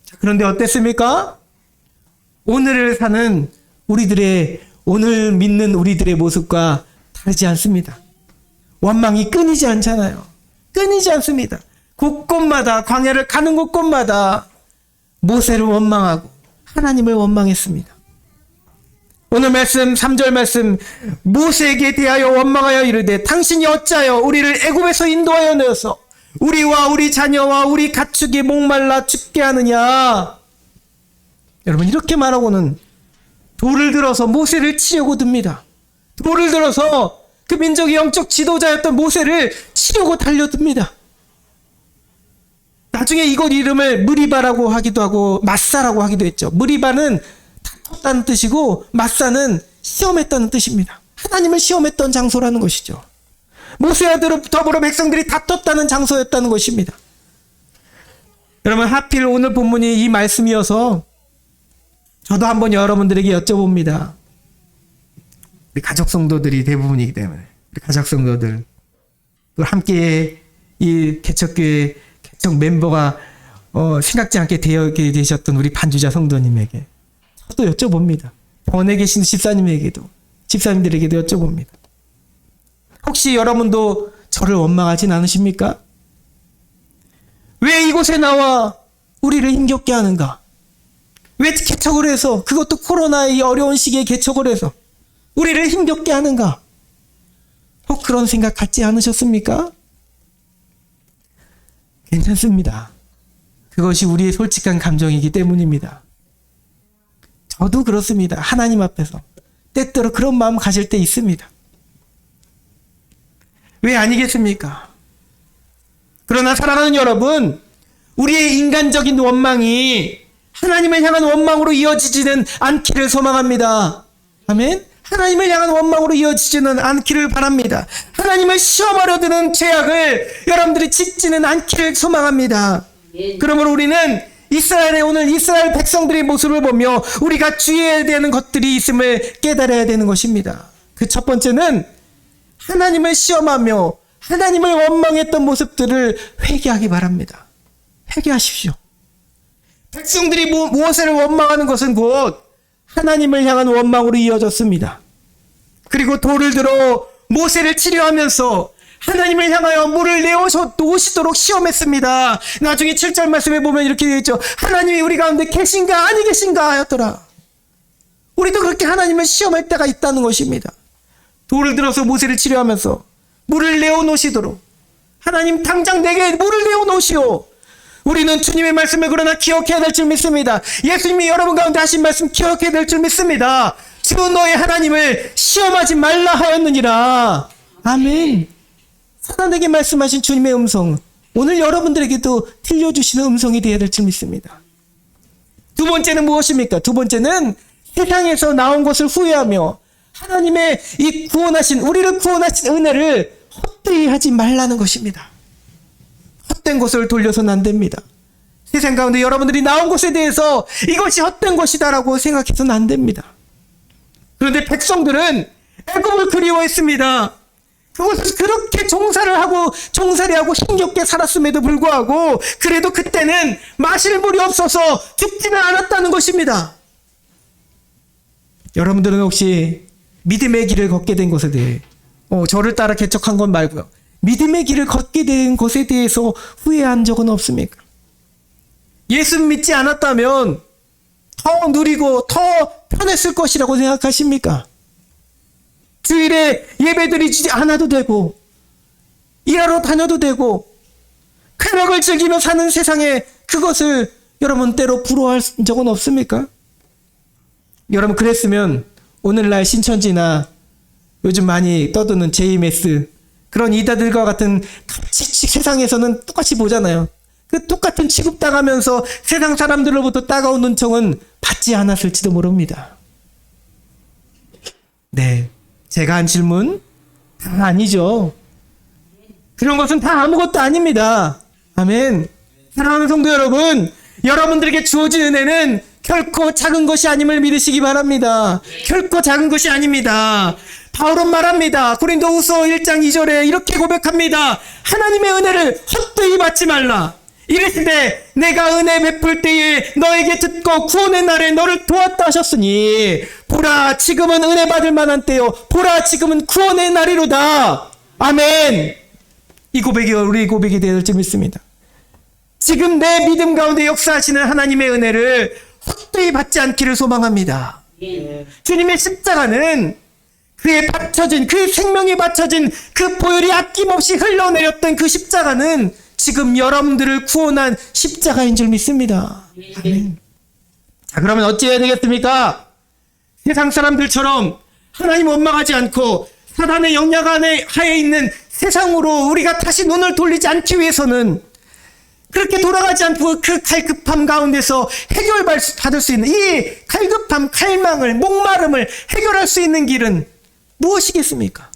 자, 그런데 어땠습니까? 오늘을 사는 오늘 믿는 우리들의 모습과 다르지 않습니다. 원망이 끊이지 않잖아요. 끊이지 않습니다. 곳곳마다, 광야를 가는 곳곳마다 모세를 원망하고 하나님을 원망했습니다. 오늘 말씀 3절 말씀 모세에게 대하여 원망하여 이르되 당신이 어찌하여 우리를 애굽에서 인도하여 내어서 우리와 우리 자녀와 우리 가축이 목말라 죽게 하느냐. 여러분, 이렇게 말하고는 돌을 들어서 모세를 치려고 듭니다. 돌을 들어서 그 민족의 영적 지도자였던 모세를 치려고 달려듭니다. 나중에 이곳 이름을 무리바라고 하기도 하고 마사라고 하기도 했죠. 무리바는 다퉜다는 뜻이고 마사는 시험했다는 뜻입니다. 하나님을 시험했던 장소라는 것이죠. 모세와 더불어 백성들이 다퉜다는 장소였다는 것입니다. 여러분, 하필 오늘 본문이 이 말씀이어서 저도 한번 여러분들에게 여쭤봅니다. 우리 가족 성도들이 대부분이기 때문에 우리 가족 성도들 또 함께 이 개척교회 개척 멤버가 생각지 않게 되셨던 우리 반주자 성도님에게 저도 여쭤봅니다. 번에 계신 집사님들에게도 여쭤봅니다. 혹시 여러분도 저를 원망하진 않으십니까? 왜 이곳에 나와 우리를 힘겹게 하는가? 왜 개척을 해서, 그것도 코로나의 이 어려운 시기에 개척을 해서 우리를 힘겹게 하는가? 혹 그런 생각 갖지 않으셨습니까? 괜찮습니다. 그것이 우리의 솔직한 감정이기 때문입니다. 저도 그렇습니다. 하나님 앞에서 때때로 그런 마음 가질 때 있습니다. 왜 아니겠습니까? 그러나 사랑하는 여러분, 우리의 인간적인 원망이 하나님을 향한 원망으로 이어지지는 않기를 소망합니다. 아멘? 하나님을 향한 원망으로 이어지지는 않기를 바랍니다. 하나님을 시험하려 드는 죄악을 여러분들이 짓지는 않기를 소망합니다. 그러므로 우리는 오늘 이스라엘 백성들의 모습을 보며 우리가 주의해야 되는 것들이 있음을 깨달아야 되는 것입니다. 그 첫 번째는 하나님을 시험하며 하나님을 원망했던 모습들을 회개하기 바랍니다. 회개하십시오. 백성들이 모세를 원망하는 것은 곧 하나님을 향한 원망으로 이어졌습니다. 그리고 돌을 들어 모세를 치료하면서 하나님을 향하여 물을 내오시도록 시험했습니다. 나중에 7절 말씀에 보면 이렇게 되어 있죠. 하나님이 우리 가운데 계신가 아니 계신가 하였더라. 우리도 그렇게 하나님을 시험할 때가 있다는 것입니다. 돌을 들어서 모세를 치료하면서 물을 내어놓으시도록, 하나님 당장 내게 물을 내어놓으시오. 우리는 주님의 말씀을 그러나 기억해야 될 줄 믿습니다. 예수님이 여러분 가운데 하신 말씀 기억해야 될 줄 믿습니다. 주 너의 하나님을 시험하지 말라 하였느니라. 아멘. 사단에게 말씀하신 주님의 음성, 오늘 여러분들에게도 들려주시는 음성이 되어야 될 줄 믿습니다. 두 번째는 무엇입니까? 두 번째는 세상에서 나온 것을 후회하며 하나님의 이 우리를 구원하신 은혜를 헛되이 하지 말라는 것입니다. 헛된 것을 돌려서는 안 됩니다. 세상 가운데 여러분들이 나온 것에 대해서 이것이 헛된 것이다라고 생각해서는 안 됩니다. 그런데 백성들은 애굽을 그리워했습니다. 그곳에서 그렇게 종살이 하고 힘겹게 살았음에도 불구하고 그래도 그때는 마실 물이 없어서 죽지는 않았다는 것입니다. 여러분들은 혹시 믿음의 길을 걷게 된 것에 대해 저를 따라 개척한 것 말고요, 믿음의 길을 걷게 된 것에 대해서 후회한 적은 없습니까? 예수 믿지 않았다면 더 누리고 더 편했을 것이라고 생각하십니까? 주일에 예배드리지 않아도 되고 일하러 다녀도 되고 쾌락을 즐기며 사는 세상에 그것을 여러분 때로 부러워할 적은 없습니까? 여러분 그랬으면 오늘날 신천지나 요즘 많이 떠드는 JMS 그런 이다들과 같은 세상에서는 똑같이 보잖아요. 그 똑같은 취급당하면서 세상 사람들로부터 따가운 눈총은 받지 않았을지도 모릅니다. 네, 제가 한 질문 다 아니죠. 그런 것은 다 아무것도 아닙니다. 아멘. 사랑하는 성도 여러분, 여러분들에게 주어진 은혜는 결코 작은 것이 아님을 믿으시기 바랍니다. 결코 작은 것이 아닙니다. 바울은 말합니다. 고린도후서 1장 2절에 이렇게 고백합니다. 하나님의 은혜를 헛되이 받지 말라. 이르시되 내가 은혜 베풀 때에 너에게 듣고 구원의 날에 너를 도왔다 하셨으니 보라 지금은 은혜 받을 만한 때요 보라 지금은 구원의 날이로다. 아멘. 이 고백이 우리 고백이 되어야 줄 믿습니다. 지금 내 믿음 가운데 역사하시는 하나님의 은혜를 헛되이 받지 않기를 소망합니다. 주님의 십자가는 그의 바쳐진, 그의 생명이 바쳐진 그 보혈이 아낌없이 흘러내렸던 그 십자가는 지금 여러분들을 구원한 십자가인 줄 믿습니다. 아멘. 자, 그러면 어찌해야 되겠습니까? 세상 사람들처럼 하나님 원망하지 않고 사단의 영향 하에 있는 세상으로 우리가 다시 눈을 돌리지 않기 위해서는 그렇게 돌아가지 않고 그 갈급함 가운데서 해결받을 수 있는 이 갈급함, 갈망을, 목마름을 해결할 수 있는 길은 무엇이겠습니까?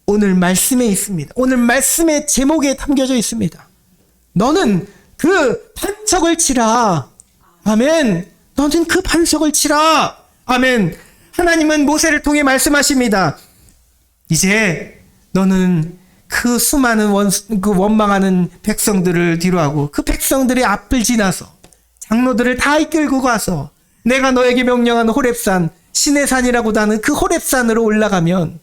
오늘 말씀에 있습니다. 오늘 말씀의 제목에 담겨져 있습니다. 너는 그 반석을 치라. 아멘. 너는 그 반석을 치라. 아멘. 하나님은 모세를 통해 말씀하십니다. 이제 너는 그 수많은 원망하는 백성들을 뒤로하고 그 백성들의 앞을 지나서 장로들을 다 이끌고 가서 내가 너에게 명령한 호렙산, 신의 산이라고도 하는 그 호렙산으로 올라가면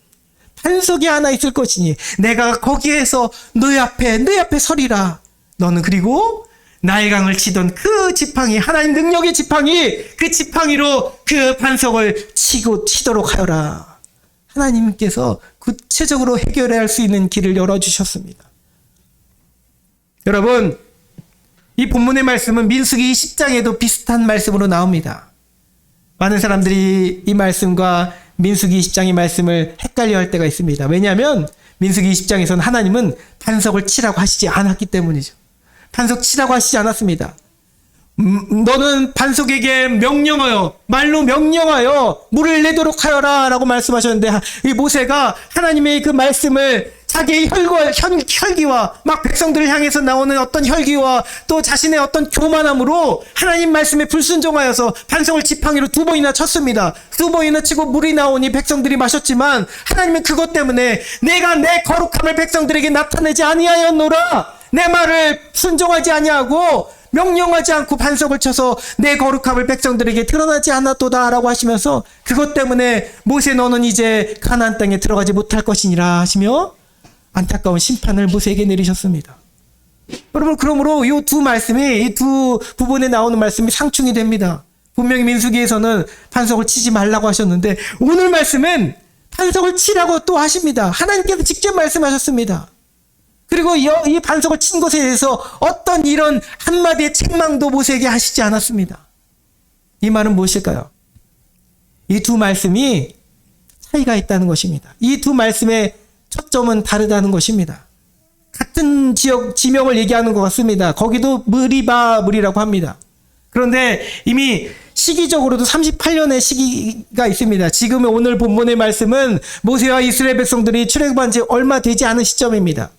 반석이 하나 있을 것이니 내가 거기에서 내 앞에 서리라. 너는 그리고 나의 강을 치던 그 지팡이, 하나님 능력의 지팡이, 그 지팡이로 그 반석을 치도록 하여라. 하나님께서 구체적으로 해결해야 할 수 있는 길을 열어주셨습니다. 여러분, 이 본문의 말씀은 민수기 10장에도 비슷한 말씀으로 나옵니다. 많은 사람들이 이 말씀과 민수기 20장의 말씀을 헷갈려 할 때가 있습니다. 왜냐하면 민수기 20장에서는 하나님은 반석을 치라고 하시지 않았기 때문이죠. 반석 치라고 하시지 않았습니다. 너는 반석에게 말로 명령하여 물을 내도록 하여라 라고 말씀하셨는데 이 모세가 하나님의 그 말씀을 자기의 혈기와 막 백성들을 향해서 나오는 어떤 혈기와 또 자신의 어떤 교만함으로 하나님 말씀에 불순종하여서 반석을 지팡이로 2번이나 쳤습니다. 2번이나 치고 물이 나오니 백성들이 마셨지만 하나님은 그것 때문에 내가 내 거룩함을 백성들에게 나타내지 아니하였노라, 내 말을 순종하지 아니하고 명령하지 않고 반석을 쳐서 내 거룩함을 백성들에게 드러나지 않았도다 라고 하시면서 그것 때문에 모세 너는 이제 가나안 땅에 들어가지 못할 것이니라 하시며 안타까운 심판을 모세에게 내리셨습니다. 여러분, 그러므로 이 두 말씀이, 이 두 부분에 나오는 말씀이 상충이 됩니다. 분명히 민수기에서는 반석을 치지 말라고 하셨는데 오늘 말씀은 반석을 치라고 또 하십니다. 하나님께서 직접 말씀하셨습니다. 그리고 이 반석을 친 것에 대해서 어떤 이런 한마디의 책망도 모세에게 하시지 않았습니다. 이 말은 무엇일까요? 이 두 말씀이 차이가 있다는 것입니다. 이 두 말씀의 초점은 다르다는 것입니다. 같은 지명을 얘기하는 것 같습니다. 거기도 무리라고 합니다. 그런데 이미 시기적으로도 38년의 시기가 있습니다. 지금 오늘 본문의 말씀은 모세와 이스라엘 백성들이 출애굽한 지 얼마 되지 않은 시점입니다.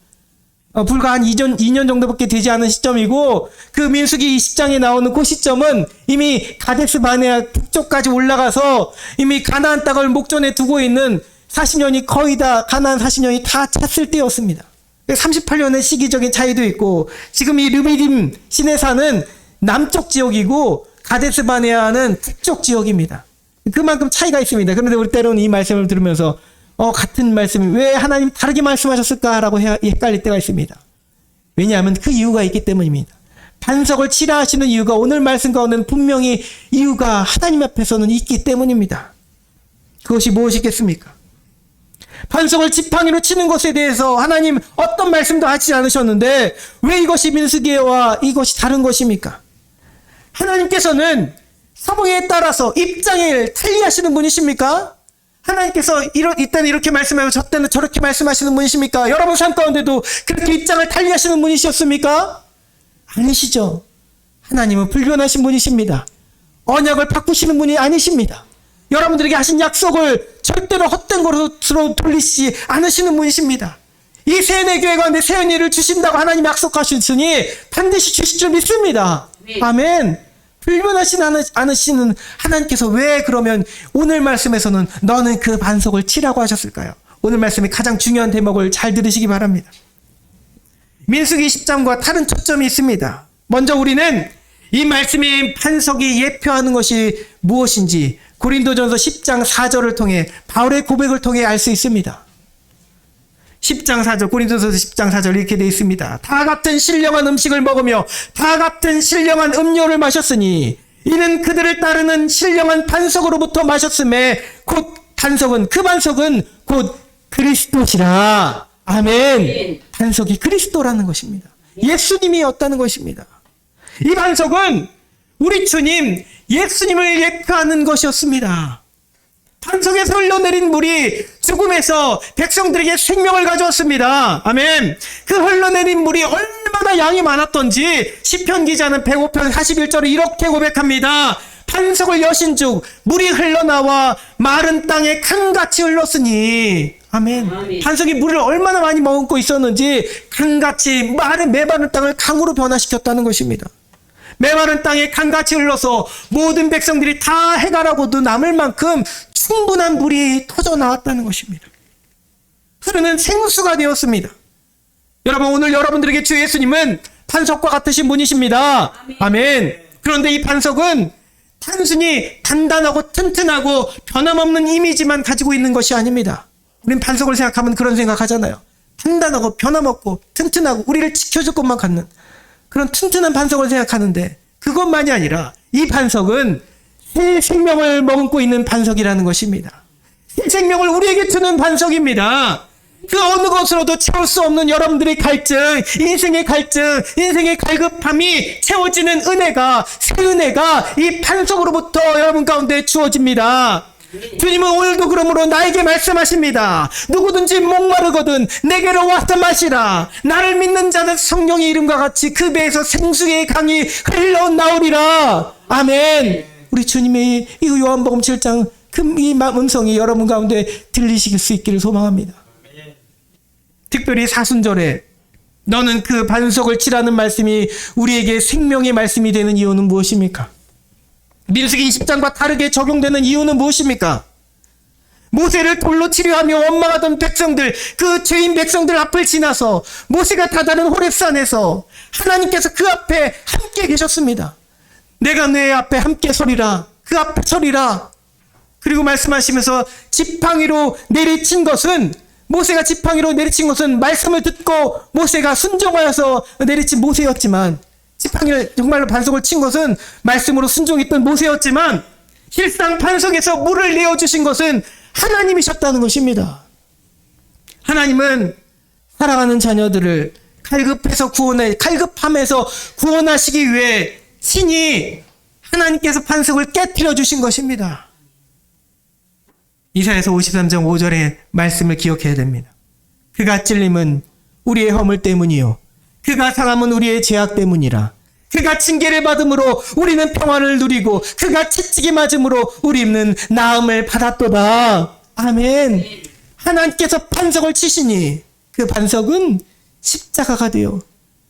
불과 한 2년 정도밖에 되지 않은 시점이고, 그 민수기 20장에 나오는 그 시점은 이미 가데스 바네아 북쪽까지 올라가서 이미 가나안 땅을 목전에 두고 있는 40년이 거의 다, 가나안 40년이 다 찼을 때였습니다. 38년의 시기적인 차이도 있고, 지금 이 르비딤 시내산은 남쪽 지역이고 가데스 바네아는 북쪽 지역입니다. 그만큼 차이가 있습니다. 그런데 우리 때로는 이 말씀을 들으면서 같은 말씀이 왜 하나님 다르게 말씀하셨을까라고 헷갈릴 때가 있습니다. 왜냐하면 그 이유가 있기 때문입니다. 반석을 치라 하시는 이유가 오늘 말씀 가운데는 분명히 이유가 하나님 앞에서는 있기 때문입니다. 그것이 무엇이겠습니까? 반석을 지팡이로 치는 것에 대해서 하나님 어떤 말씀도 하지 않으셨는데 왜 이것이 민수기와 이것이 다른 것입니까? 하나님께서는 사무에 따라서 입장을 달리하시는 분이십니까? 하나님께서 이때는 이렇게 말씀하고 저 때는 저렇게 말씀하시는 분이십니까? 여러분 삶 가운데도 그렇게 입장을 달리하시는 분이셨습니까? 아니시죠. 하나님은 불변하신 분이십니다. 언약을 바꾸시는 분이 아니십니다. 여러분들에게 하신 약속을 절대로 헛된 것으로 돌리시지 않으시는 분이십니다. 이 세네 교회 가운데 새 은혜를 주신다고 하나님 약속하셨으니 반드시 주실 줄 믿습니다. 아멘. 불변하지 않으시는 하나님께서 왜 그러면 오늘 말씀에서는 너는 그 반석을 치라고 하셨을까요? 오늘 말씀의 가장 중요한 대목을 잘 들으시기 바랍니다. 민수기 10장과 다른 초점이 있습니다. 먼저 우리는 이 말씀이 반석이 예표하는 것이 무엇인지 고린도전서 10장 4절을 통해 바울의 고백을 통해 알 수 있습니다. 10장 4절, 고린도전서 10장 4절 이렇게 되어 있습니다. 다 같은 신령한 음식을 먹으며 다 같은 신령한 음료를 마셨으니 이는 그들을 따르는 신령한 반석으로부터 마셨음에 곧 반석은 곧 그리스도시라. 아멘. 반석이 그리스도라는 것입니다. 예수님이었다는 것입니다. 이 반석은 우리 주님 예수님을 예표하는 것이었습니다. 반석에서 흘러내린 물이 죽음에서 백성들에게 생명을 가져왔습니다. 아멘. 그 흘러내린 물이 얼마나 양이 많았던지 시편 기자는 105편 41절에 이렇게 고백합니다. 반석을 여신즉 물이 흘러나와 마른 땅에 강같이 흘렀으니. 아멘. 반석이 물을 얼마나 많이 머금고 있었는지 강같이 메마른 땅을 강으로 변화시켰다는 것입니다. 메마른 땅에 강같이 흘러서 모든 백성들이 다 해가라고도 남을 만큼 충분한 물이 터져 나왔다는 것입니다. 흐르는 생수가 되었습니다. 여러분, 오늘 여러분들에게 주 예수님은 반석과 같으신 분이십니다. 아멘. 그런데 이 반석은 단순히 단단하고 튼튼하고 변함없는 이미지만 가지고 있는 것이 아닙니다. 우린 반석을 생각하면 그런 생각하잖아요. 단단하고 변함없고 튼튼하고 우리를 지켜줄 것만 같는 그런 튼튼한 반석을 생각하는데 그것만이 아니라 이 반석은 새 생명을 머금고 있는 반석이라는 것입니다. 새 생명을 우리에게 주는 반석입니다. 그 어느 것으로도 채울 수 없는 여러분들의 갈증, 인생의 갈급함이 채워지는 은혜가, 새 은혜가 이 반석으로부터 여러분 가운데 주어집니다. 주님은 오늘도 그러므로 나에게 말씀하십니다. 누구든지 목마르거든 내게로 와서 마시라. 나를 믿는 자는 성령의 이름과 같이 그 배에서 생수의 강이 흘러나오리라. 아멘. 우리 주님의 이 요한복음 7장 이 음성이 여러분 가운데 들리실 수 있기를 소망합니다. 특별히 사순절에 너는 그 반석을 치라는 말씀이 우리에게 생명의 말씀이 되는 이유는 무엇입니까? 민수기 20장과 다르게 적용되는 이유는 무엇입니까? 모세를 돌로 치료하며 원망하던 백성들, 그 죄인 백성들 앞을 지나서 모세가 다다른 호렙산에서 하나님께서 그 앞에 함께 계셨습니다. 내가 내 앞에 함께 서리라, 그 앞에 서리라. 그리고 말씀하시면서 지팡이로 내리친 것은, 모세가 지팡이로 내리친 것은 말씀을 듣고 모세가 순종하여서 내리친 모세였지만, 지팡이를 정말로 반석을 친 것은 말씀으로 순종했던 모세였지만, 실상 반석에서 물을 내어주신 것은 하나님이셨다는 것입니다. 하나님은 사랑하는 자녀들을 갈급함에서 구원하시기 위해 친히 하나님께서 반석을 깨뜨려 주신 것입니다. 이사야서 53장 5절의 말씀을 기억해야 됩니다. 그가 찔림은 우리의 허물 때문이요 그가 상함은 우리의 죄악 때문이라. 그가 징계를 받음으로 우리는 평안을 누리고 그가 채찍에 맞음으로 우리는 나음을 받았도다. 아멘. 하나님께서 반석을 치시니 그 반석은 십자가가 되어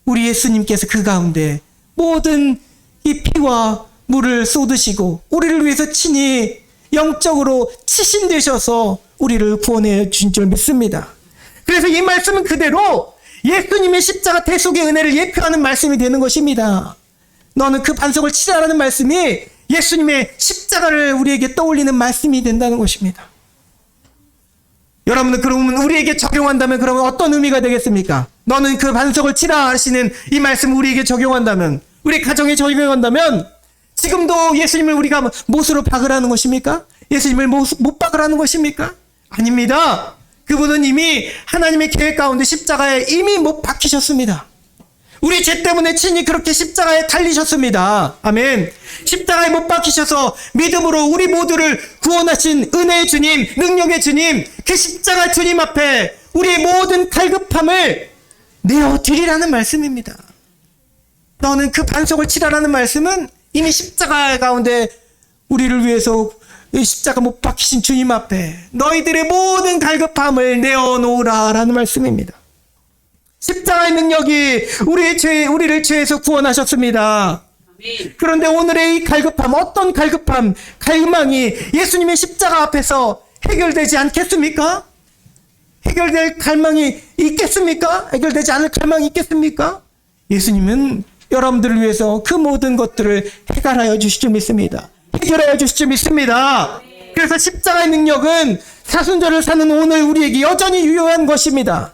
우리 예수님께서 그 가운데 모든 이 피와 물을 쏟으시고 우리를 위해서 친히 영적으로 치신되셔서 우리를 구원해 주신 줄 믿습니다. 그래서 이 말씀은 그대로 예수님의 십자가 대속의 은혜를 예표하는 말씀이 되는 것입니다. 너는 그 반석을 치라라는 말씀이 예수님의 십자가를 우리에게 떠올리는 말씀이 된다는 것입니다. 여러분은 그러면 우리에게 적용한다면 그러면 어떤 의미가 되겠습니까? 너는 그 반석을 치라 하시는 이 말씀을 우리에게 적용한다면, 우리 가정에 적용한다면 지금도 예수님을 우리가 못으로 박으라는 것입니까? 예수님을 못 박으라는 것입니까? 아닙니다. 그분은 이미 하나님의 계획 가운데 십자가에 이미 못 박히셨습니다. 우리 죄 때문에 친히 그렇게 십자가에 달리셨습니다. 아멘. 십자가에 못 박히셔서 믿음으로 우리 모두를 구원하신 은혜의 주님, 능력의 주님, 그 십자가 주님 앞에 우리의 모든 갈급함을 내어드리라는 말씀입니다. 너는 그 반석을 치라라는 말씀은 이미 십자가 가운데 우리를 위해서 십자가 못 박히신 주님 앞에 너희들의 모든 갈급함을 내어놓으라라는 말씀입니다. 십자가의 능력이 우리를 죄에서 구원하셨습니다. 그런데 오늘의 이 갈급함, 어떤 갈급함, 갈망이 예수님의 십자가 앞에서 해결되지 않겠습니까? 해결될 갈망이 있겠습니까? 해결되지 않을 갈망이 있겠습니까? 예수님은 여러분들을 위해서 그 모든 것들을 해결하여 주실 줄 믿습니다. 해결하여 주실 줄 믿습니다. 그래서 십자가의 능력은 사순절을 사는 오늘 우리에게 여전히 유효한 것입니다.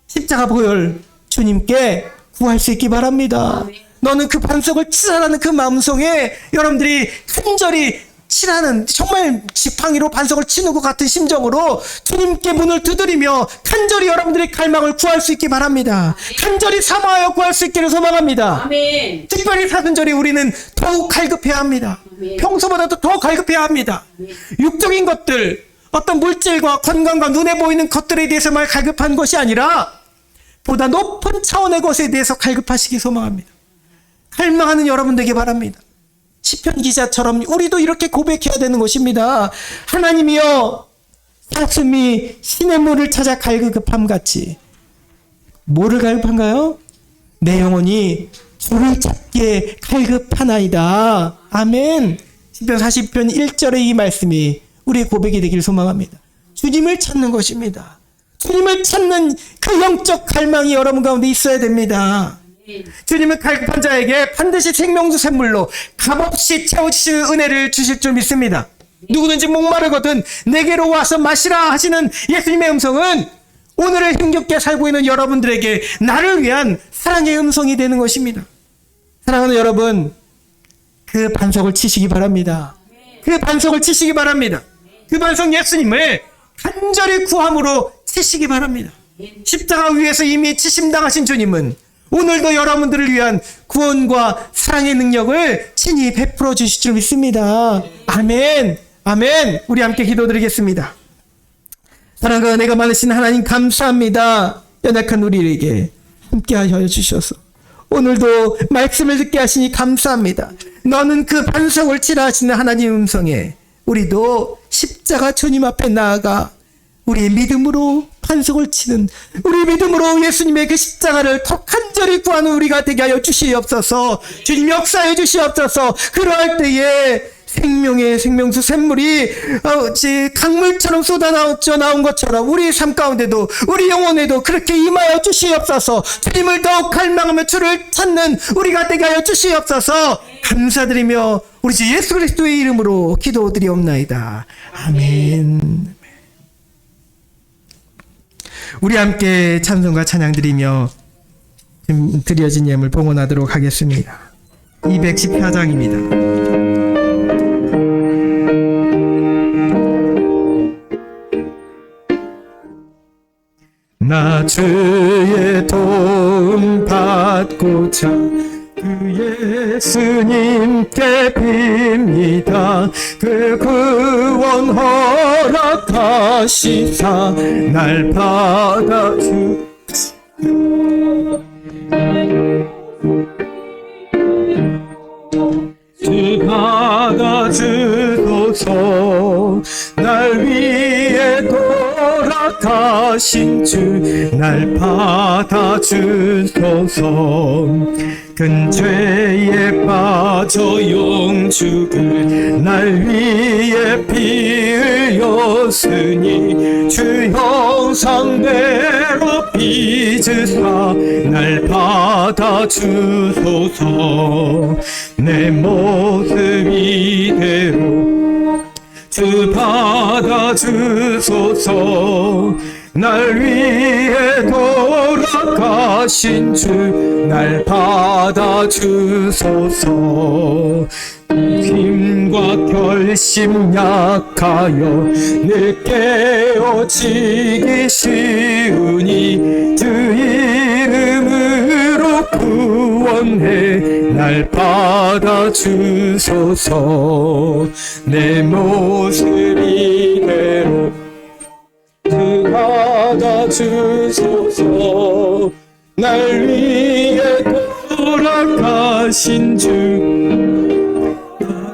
십자가 보혈 주님께 구할 수 있기 바랍니다. 너는 그 반석을 치라라는 그 마음속에 여러분들이 간절히 치라는, 정말 지팡이로 반석을 치는 것 같은 심정으로 주님께 문을 두드리며 간절히 여러분들의 갈망을 구할 수 있기 바랍니다. 간절히 사모하여 구할 수 있기를 소망합니다. 아멘. 특별히 사순절에 우리는 더욱 갈급해야 합니다. 평소보다도 더 갈급해야 합니다. 육적인 것들, 어떤 물질과 건강과 눈에 보이는 것들에 대해서만 갈급한 것이 아니라 보다 높은 차원의 것에 대해서 갈급하시기 소망합니다. 갈망하는 여러분 되기 바랍니다. 시편 기자처럼 우리도 이렇게 고백해야 되는 것입니다. 하나님이여, 사슴이 시냇물을 찾아 갈급함 같이. 뭐를 갈급한가요? 내 영혼이 주를 찾기에 갈급하나이다. 아멘. 시편 40편 1절의 이 말씀이 우리의 고백이 되길 소망합니다. 주님을 찾는 것입니다. 주님을 찾는 그 영적 갈망이 여러분 가운데 있어야 됩니다. 주님은 갈급한 자에게 반드시 생명수 샘물로 값없이 채워주시는 은혜를 주실 줄 믿습니다. 누구든지 목마르거든 내게로 와서 마시라 하시는 예수님의 음성은 오늘을 힘겹게 살고 있는 여러분들에게 나를 위한 사랑의 음성이 되는 것입니다. 사랑하는 여러분, 그 반석을 치시기 바랍니다. 그 반석을 치시기 바랍니다. 그 반석 예수님을 간절히 구함으로 치시기 바랍니다. 십자가 위에서 이미 치심당하신 주님은 오늘도 여러분들을 위한 구원과 사랑의 능력을 친히 베풀어 주실 줄 믿습니다. 아멘. 아멘. 우리 함께 기도드리겠습니다. 사랑과 은혜가 많으신 하나님 감사합니다. 연약한 우리에게 함께하여 주셔서 오늘도 말씀을 듣게 하시니 감사합니다. 너는 그 반석을 치라 하시는 하나님 음성에 우리도 십자가 주님 앞에 나아가 우리의 믿음으로 반석을 치는, 우리 믿음으로 예수님의 그 십자가를 더 간절히 구하는 우리가 되게 하여 주시옵소서. 주님 역사해 주시옵소서. 그러할 때에 생명의 생명수 샘물이 강물처럼 나온 것처럼 우리 삶 가운데도, 우리 영혼에도 그렇게 임하여 주시옵소서. 주님을 더욱 갈망하며 주를 찾는 우리가 되게 하여 주시옵소서. 감사드리며 우리 주 예수 그리스도의 이름으로 기도드리옵나이다. 아멘. 우리 함께 찬송과 찬양 드리며 드려진 예물 봉헌하도록 하겠습니다. 214장입니다. 나 주의 도움 받고자 그 예수님께 빕니다. 그 구원 허락하시사 날 받아주 받아주소서. 날 위해 돌아가신 주 날 받아주소서. 큰 죄에 빠져 영죽을 날 위해 피 흘렸으니 주 형상대로 빚으사 날 받아주소서. 내 모습 이대로 주 받아주소서. 날 위해 돌아가신 주 날 받아주소서. 힘과 결심 약하여 느껴지기 쉬우니 주 이름으로 구원해 날 받아주소서. 내 모습 이대로 주 받아주소서. 날 위해 돌아가신 주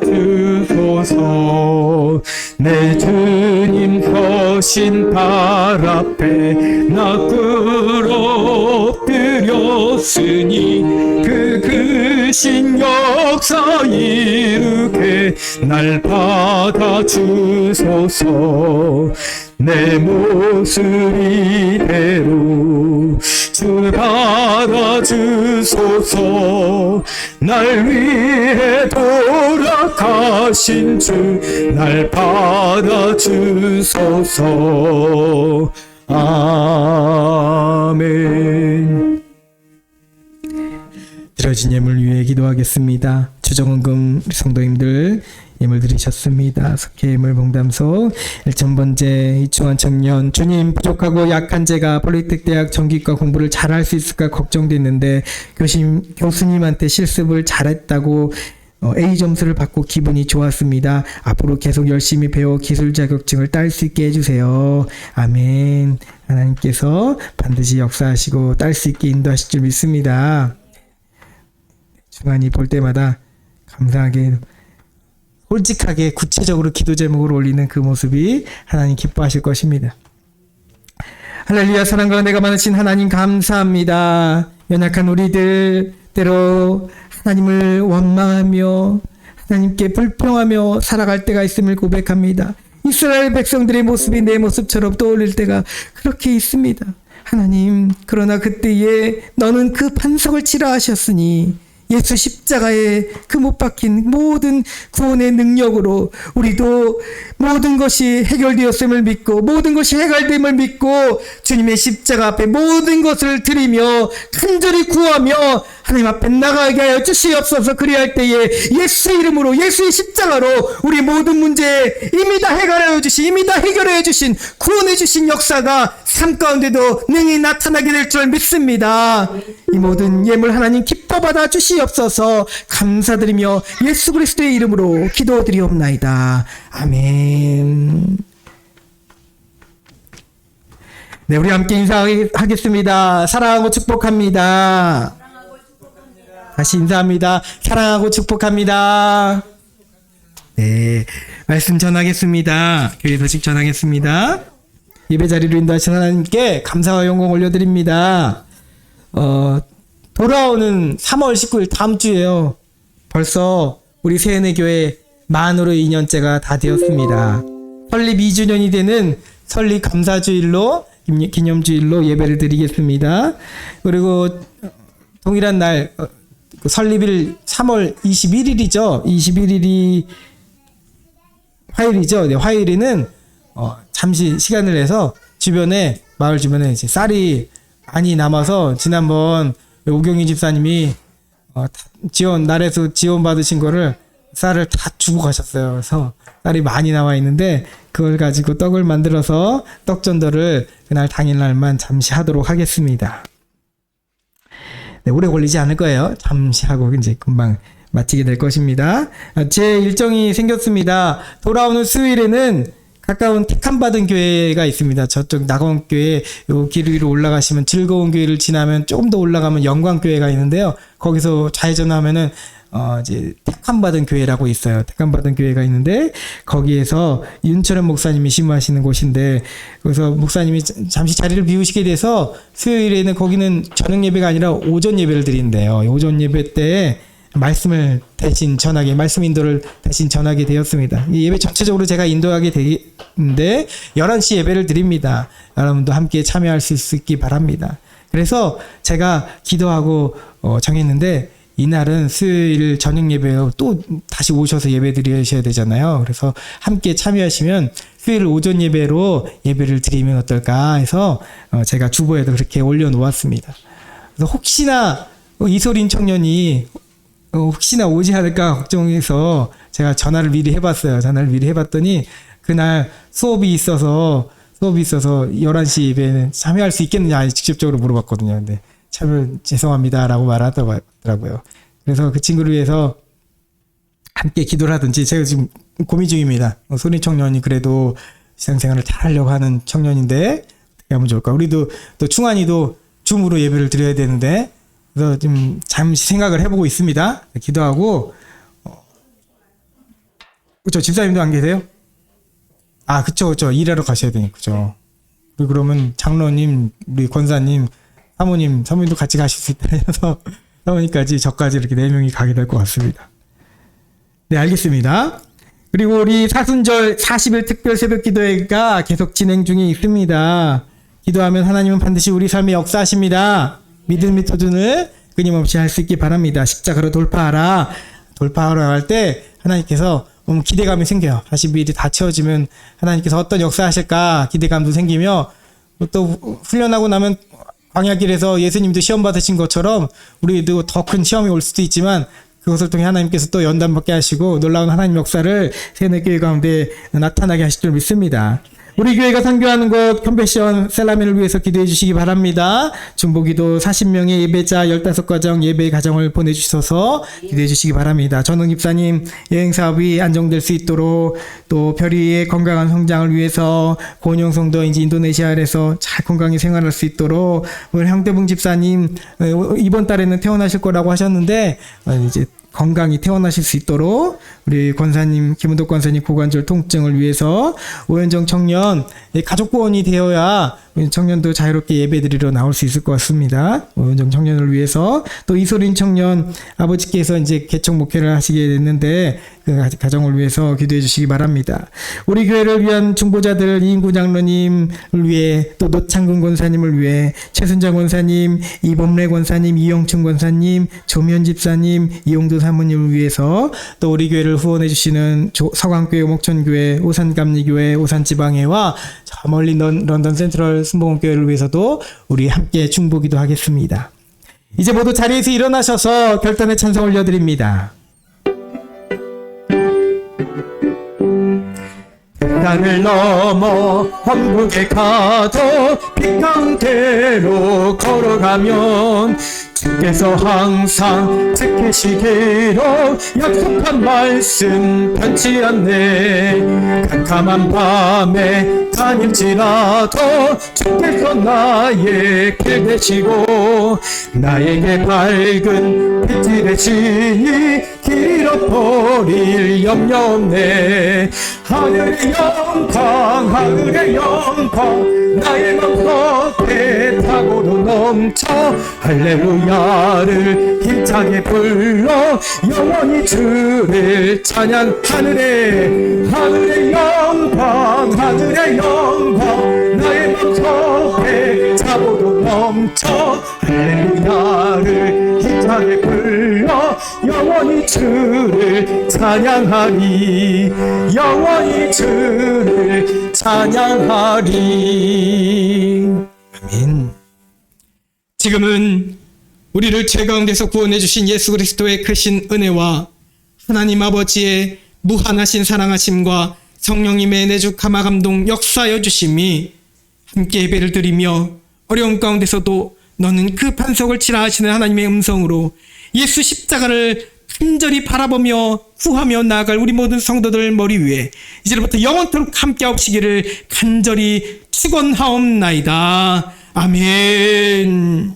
주소서. 내 주님 서신 발 앞에 나 엎드렸으니 그 크신 역사 이루게 날 받아주소서. 내 모습 이대로 주 받아주소서. 날 위해 돌아가신 주 날 받아주소서. 아멘. 드려진 예물 위해 기도하겠습니다. 주정원금 성도님들 예물 드리셨습니다. 석회 예물 봉담소 1,000번째 이충환 청년. 주님, 부족하고 약한 제가 폴리텍대학 전기과 공부를 잘할 수 있을까 걱정됐는데 교수님한테 실습을 잘했다고 A 점수를 받고 기분이 좋았습니다. 앞으로 계속 열심히 배워 기술 자격증을 딸 수 있게 해주세요. 아멘. 하나님께서 반드시 역사하시고 딸 수 있게 인도하실 줄 믿습니다. 중간이 볼 때마다 감사하게 솔직하게 구체적으로 기도 제목을 올리는 그 모습이 하나님 기뻐하실 것입니다. 할렐루야. 사랑과 은혜가 많으신 하나님 감사합니다. 연약한 우리들 때로 하나님을 원망하며 하나님께 불평하며 살아갈 때가 있음을 고백합니다. 이스라엘 백성들의 모습이 내 모습처럼 떠올릴 때가 그렇게 있습니다. 하나님, 그러나 그때에 너는 그 반석을 치라 하셨으니 예수 십자가에 그 못 박힌 모든 구원의 능력으로 우리도 모든 것이 해결되었음을 믿고 모든 것이 해결됨을 믿고 주님의 십자가 앞에 모든 것을 드리며 간절히 구하며 하나님 앞에 나가게 하여 주시옵소서. 그리할 때에 예수 이름으로 예수의 십자가로 우리 모든 문제 이미 다 해결하여 주신 이미 다 해결해 주신 구원해 주신 역사가 삶 가운데도 능히 나타나게 될 줄 믿습니다. 이 모든 예물 하나님 기뻐 받아 주시옵소서. 감사드리며 예수 그리스도의 이름으로 기도드리옵나이다. 아멘. 네, 우리 함께 인사하겠습니다. 사랑하고 축복합니다. 다시 인사합니다. 사랑하고 축복합니다. 네, 말씀 전하겠습니다. 교회 소식 전하겠습니다. 예배 자리로 인도하신 하나님께 감사와 영광 올려드립니다. 돌아오는 3월 19일 다음 주에요. 벌써 우리 세은혜교회 만으로 2년째가 다 되었습니다. 설립 2주년이 되는 설립 감사주일로 기념주일로 예배를 드리겠습니다. 그리고 동일한 날 설립일 3월 21일이죠. 21일이 화요일이죠. 네, 화요일에는 잠시 시간을 내서 주변에 마을 주변에 이제 쌀이 많이 남아서 지난번 오경희 집사님이 날에서 지원 받으신 거를 쌀을 다 주고 가셨어요. 그래서 쌀이 많이 나와 있는데 그걸 가지고 떡을 만들어서 떡전도를 그날 당일날만 잠시 하도록 하겠습니다. 네, 오래 걸리지 않을 거예요. 잠시 하고 이제 금방 마치게 될 것입니다. 제 일정이 생겼습니다. 돌아오는 수요일에는 가까운 택함받은 교회가 있습니다. 저쪽 낙원교회 요 길 위로 올라가시면 즐거운 교회를 지나면 조금 더 올라가면 영광교회가 있는데요. 거기서 좌회전하면은 이제 택함받은 교회라고 있어요. 택함받은 교회가 있는데 거기에서 윤철현 목사님이 심호하시는 곳인데 그래서 목사님이 잠시 자리를 비우시게 돼서 수요일에는 거기는 저녁 예배가 아니라 오전 예배를 드린대요. 오전 예배 때 말씀을 대신 전하게 말씀 인도를 대신 전하게 되었습니다. 이 예배 전체적으로 제가 인도하게 되는데 11시 예배를 드립니다. 여러분도 함께 참여할 수 있기 바랍니다. 그래서 제가 기도하고 정했는데 이날은 수요일 저녁 예배요. 또 다시 오셔서 예배 드리셔야 되잖아요. 그래서 함께 참여하시면 수요일 오전 예배로 예배를 드리면 어떨까 해서 제가 주보에도 그렇게 올려놓았습니다. 그래서 혹시나 이소린 청년이 혹시나 오지 않을까 걱정해서 제가 전화를 미리 해봤어요. 전화를 미리 해봤더니 그날 수업이 있어서 11시 예배는 참여할 수 있겠느냐 직접적으로 물어봤거든요. 근데 참여 죄송합니다라고 말하더라고요. 그래서 그 친구를 위해서 함께 기도를 하든지 제가 지금 고민 중입니다. 소린 청년이 그래도 신앙생활을 잘 하려고 하는 청년인데 어떻게 하면 좋을까? 우리도 또 충환이도 줌으로 예배를 드려야 되는데 그래서 좀 잠시 생각을 해보고 있습니다. 기도하고 그쵸 집사님도 안 계세요? 아 그쵸 일하러 가셔야 되니까 그죠. 그러면 장로님 우리 권사님 사모님도 같이 가실 수 있다 해서 사모님까지 저까지 이렇게 4명이 가게 될 것 같습니다. 네 알겠습니다. 그리고 우리 사순절 40일 특별 새벽 기도회가 계속 진행 중에 있습니다. 기도하면 하나님은 반드시 우리 삶에 역사하십니다. 믿음의 도전을 끊임없이 할 수 있기 바랍니다. 십자가로 돌파하라. 돌파하러 갈 때 하나님께서 기대감이 생겨요. 40일이 다 채워지면 하나님께서 어떤 역사하실까 기대감도 생기며 또 훈련하고 나면 광야길에서 예수님도 시험 받으신 것처럼 우리도 더 큰 시험이 올 수도 있지만 그것을 통해 하나님께서 또 연단받게 하시고 놀라운 하나님 역사를 세뇌교회 가운데 나타나게 하실 줄 믿습니다. 우리 교회가 선교하는 곳 컨베션 셀라민을 위해서 기도해 주시기 바랍니다. 중보기도 40명의 예배자 15가정 예배 가정을 보내주셔서 기도해 주시기 바랍니다. 전웅 집사님 여행사업이 안정될 수 있도록 또 별이의 건강한 성장을 위해서 고은영성도 이제 인도네시아에서 잘 건강히 생활할 수 있도록 오늘 형대봉 집사님 이번 달에는 퇴원하실 거라고 하셨는데 이제 건강히 퇴원하실 수 있도록 우리 권사님 김은덕 권사님 고관절 통증을 위해서 오현정 청년 가족구원이 되어야 청년도 자유롭게 예배드리러 나올 수 있을 것 같습니다. 오현정 청년을 위해서 또 이소린 청년 아버지께서 이제 개척 목회를 하시게 됐는데 그 가정을 위해서 기도해 주시기 바랍니다. 우리 교회를 위한 중보자들 이인구 장로님을 위해 또 노창근 권사님을 위해 최순장 권사님 이범래 권사님 이영춘 권사님 조면 집사님 이용도 사모님을 위해서 또 우리 교회를 후원해 주시는 서강교회 목천교회 오산감리교회 오산지방회와 저 멀리 런던 센트럴 순복음교회를 위해서도 우리 함께 중보기도 하겠습니다. 이제 모두 자리에서 일어나셔서 결단의 찬송 올려드립니다. 강을 넘어 황국에 가도 빛 가운데로 걸어가면 주께서 항상 지키시기로 약속한 말씀 변치 않네. 캄캄한 밤에 다닐지라도 주께서 나의 길 되시고 나에게 밝은 빛이 되시니 길 잃어버릴 염려 없네. 하늘의 영광 하늘의 영광 나의 맘 겉에 타고도 넘쳐 할렐루야를 힘차게 불러 영원히 주를 찬양. 하늘의 영광 하늘의 영광 나의 맘 겉에 타고도 넘쳐 할렐루야를 힘차게 불러 영원히 주를 찬양하리. 영원히 주를 찬양하리. 아멘. 지금은 우리를 죄 가운데서 구원해 주신 예수 그리스도의 크신 은혜와 하나님 아버지의 무한하신 사랑하심과 성령님의 내주감화 감동 역사여 주심이 함께 예배를 드리며 어려움 가운데서도 너는 그 반석을 치라 하시는 하나님의 음성으로 예수 십자가를 간절히 바라보며 구하며 나아갈 우리 모든 성도들 머리 위에 이제부터 영원토록 함께 하시기를 간절히 축원하옵나이다. 아멘.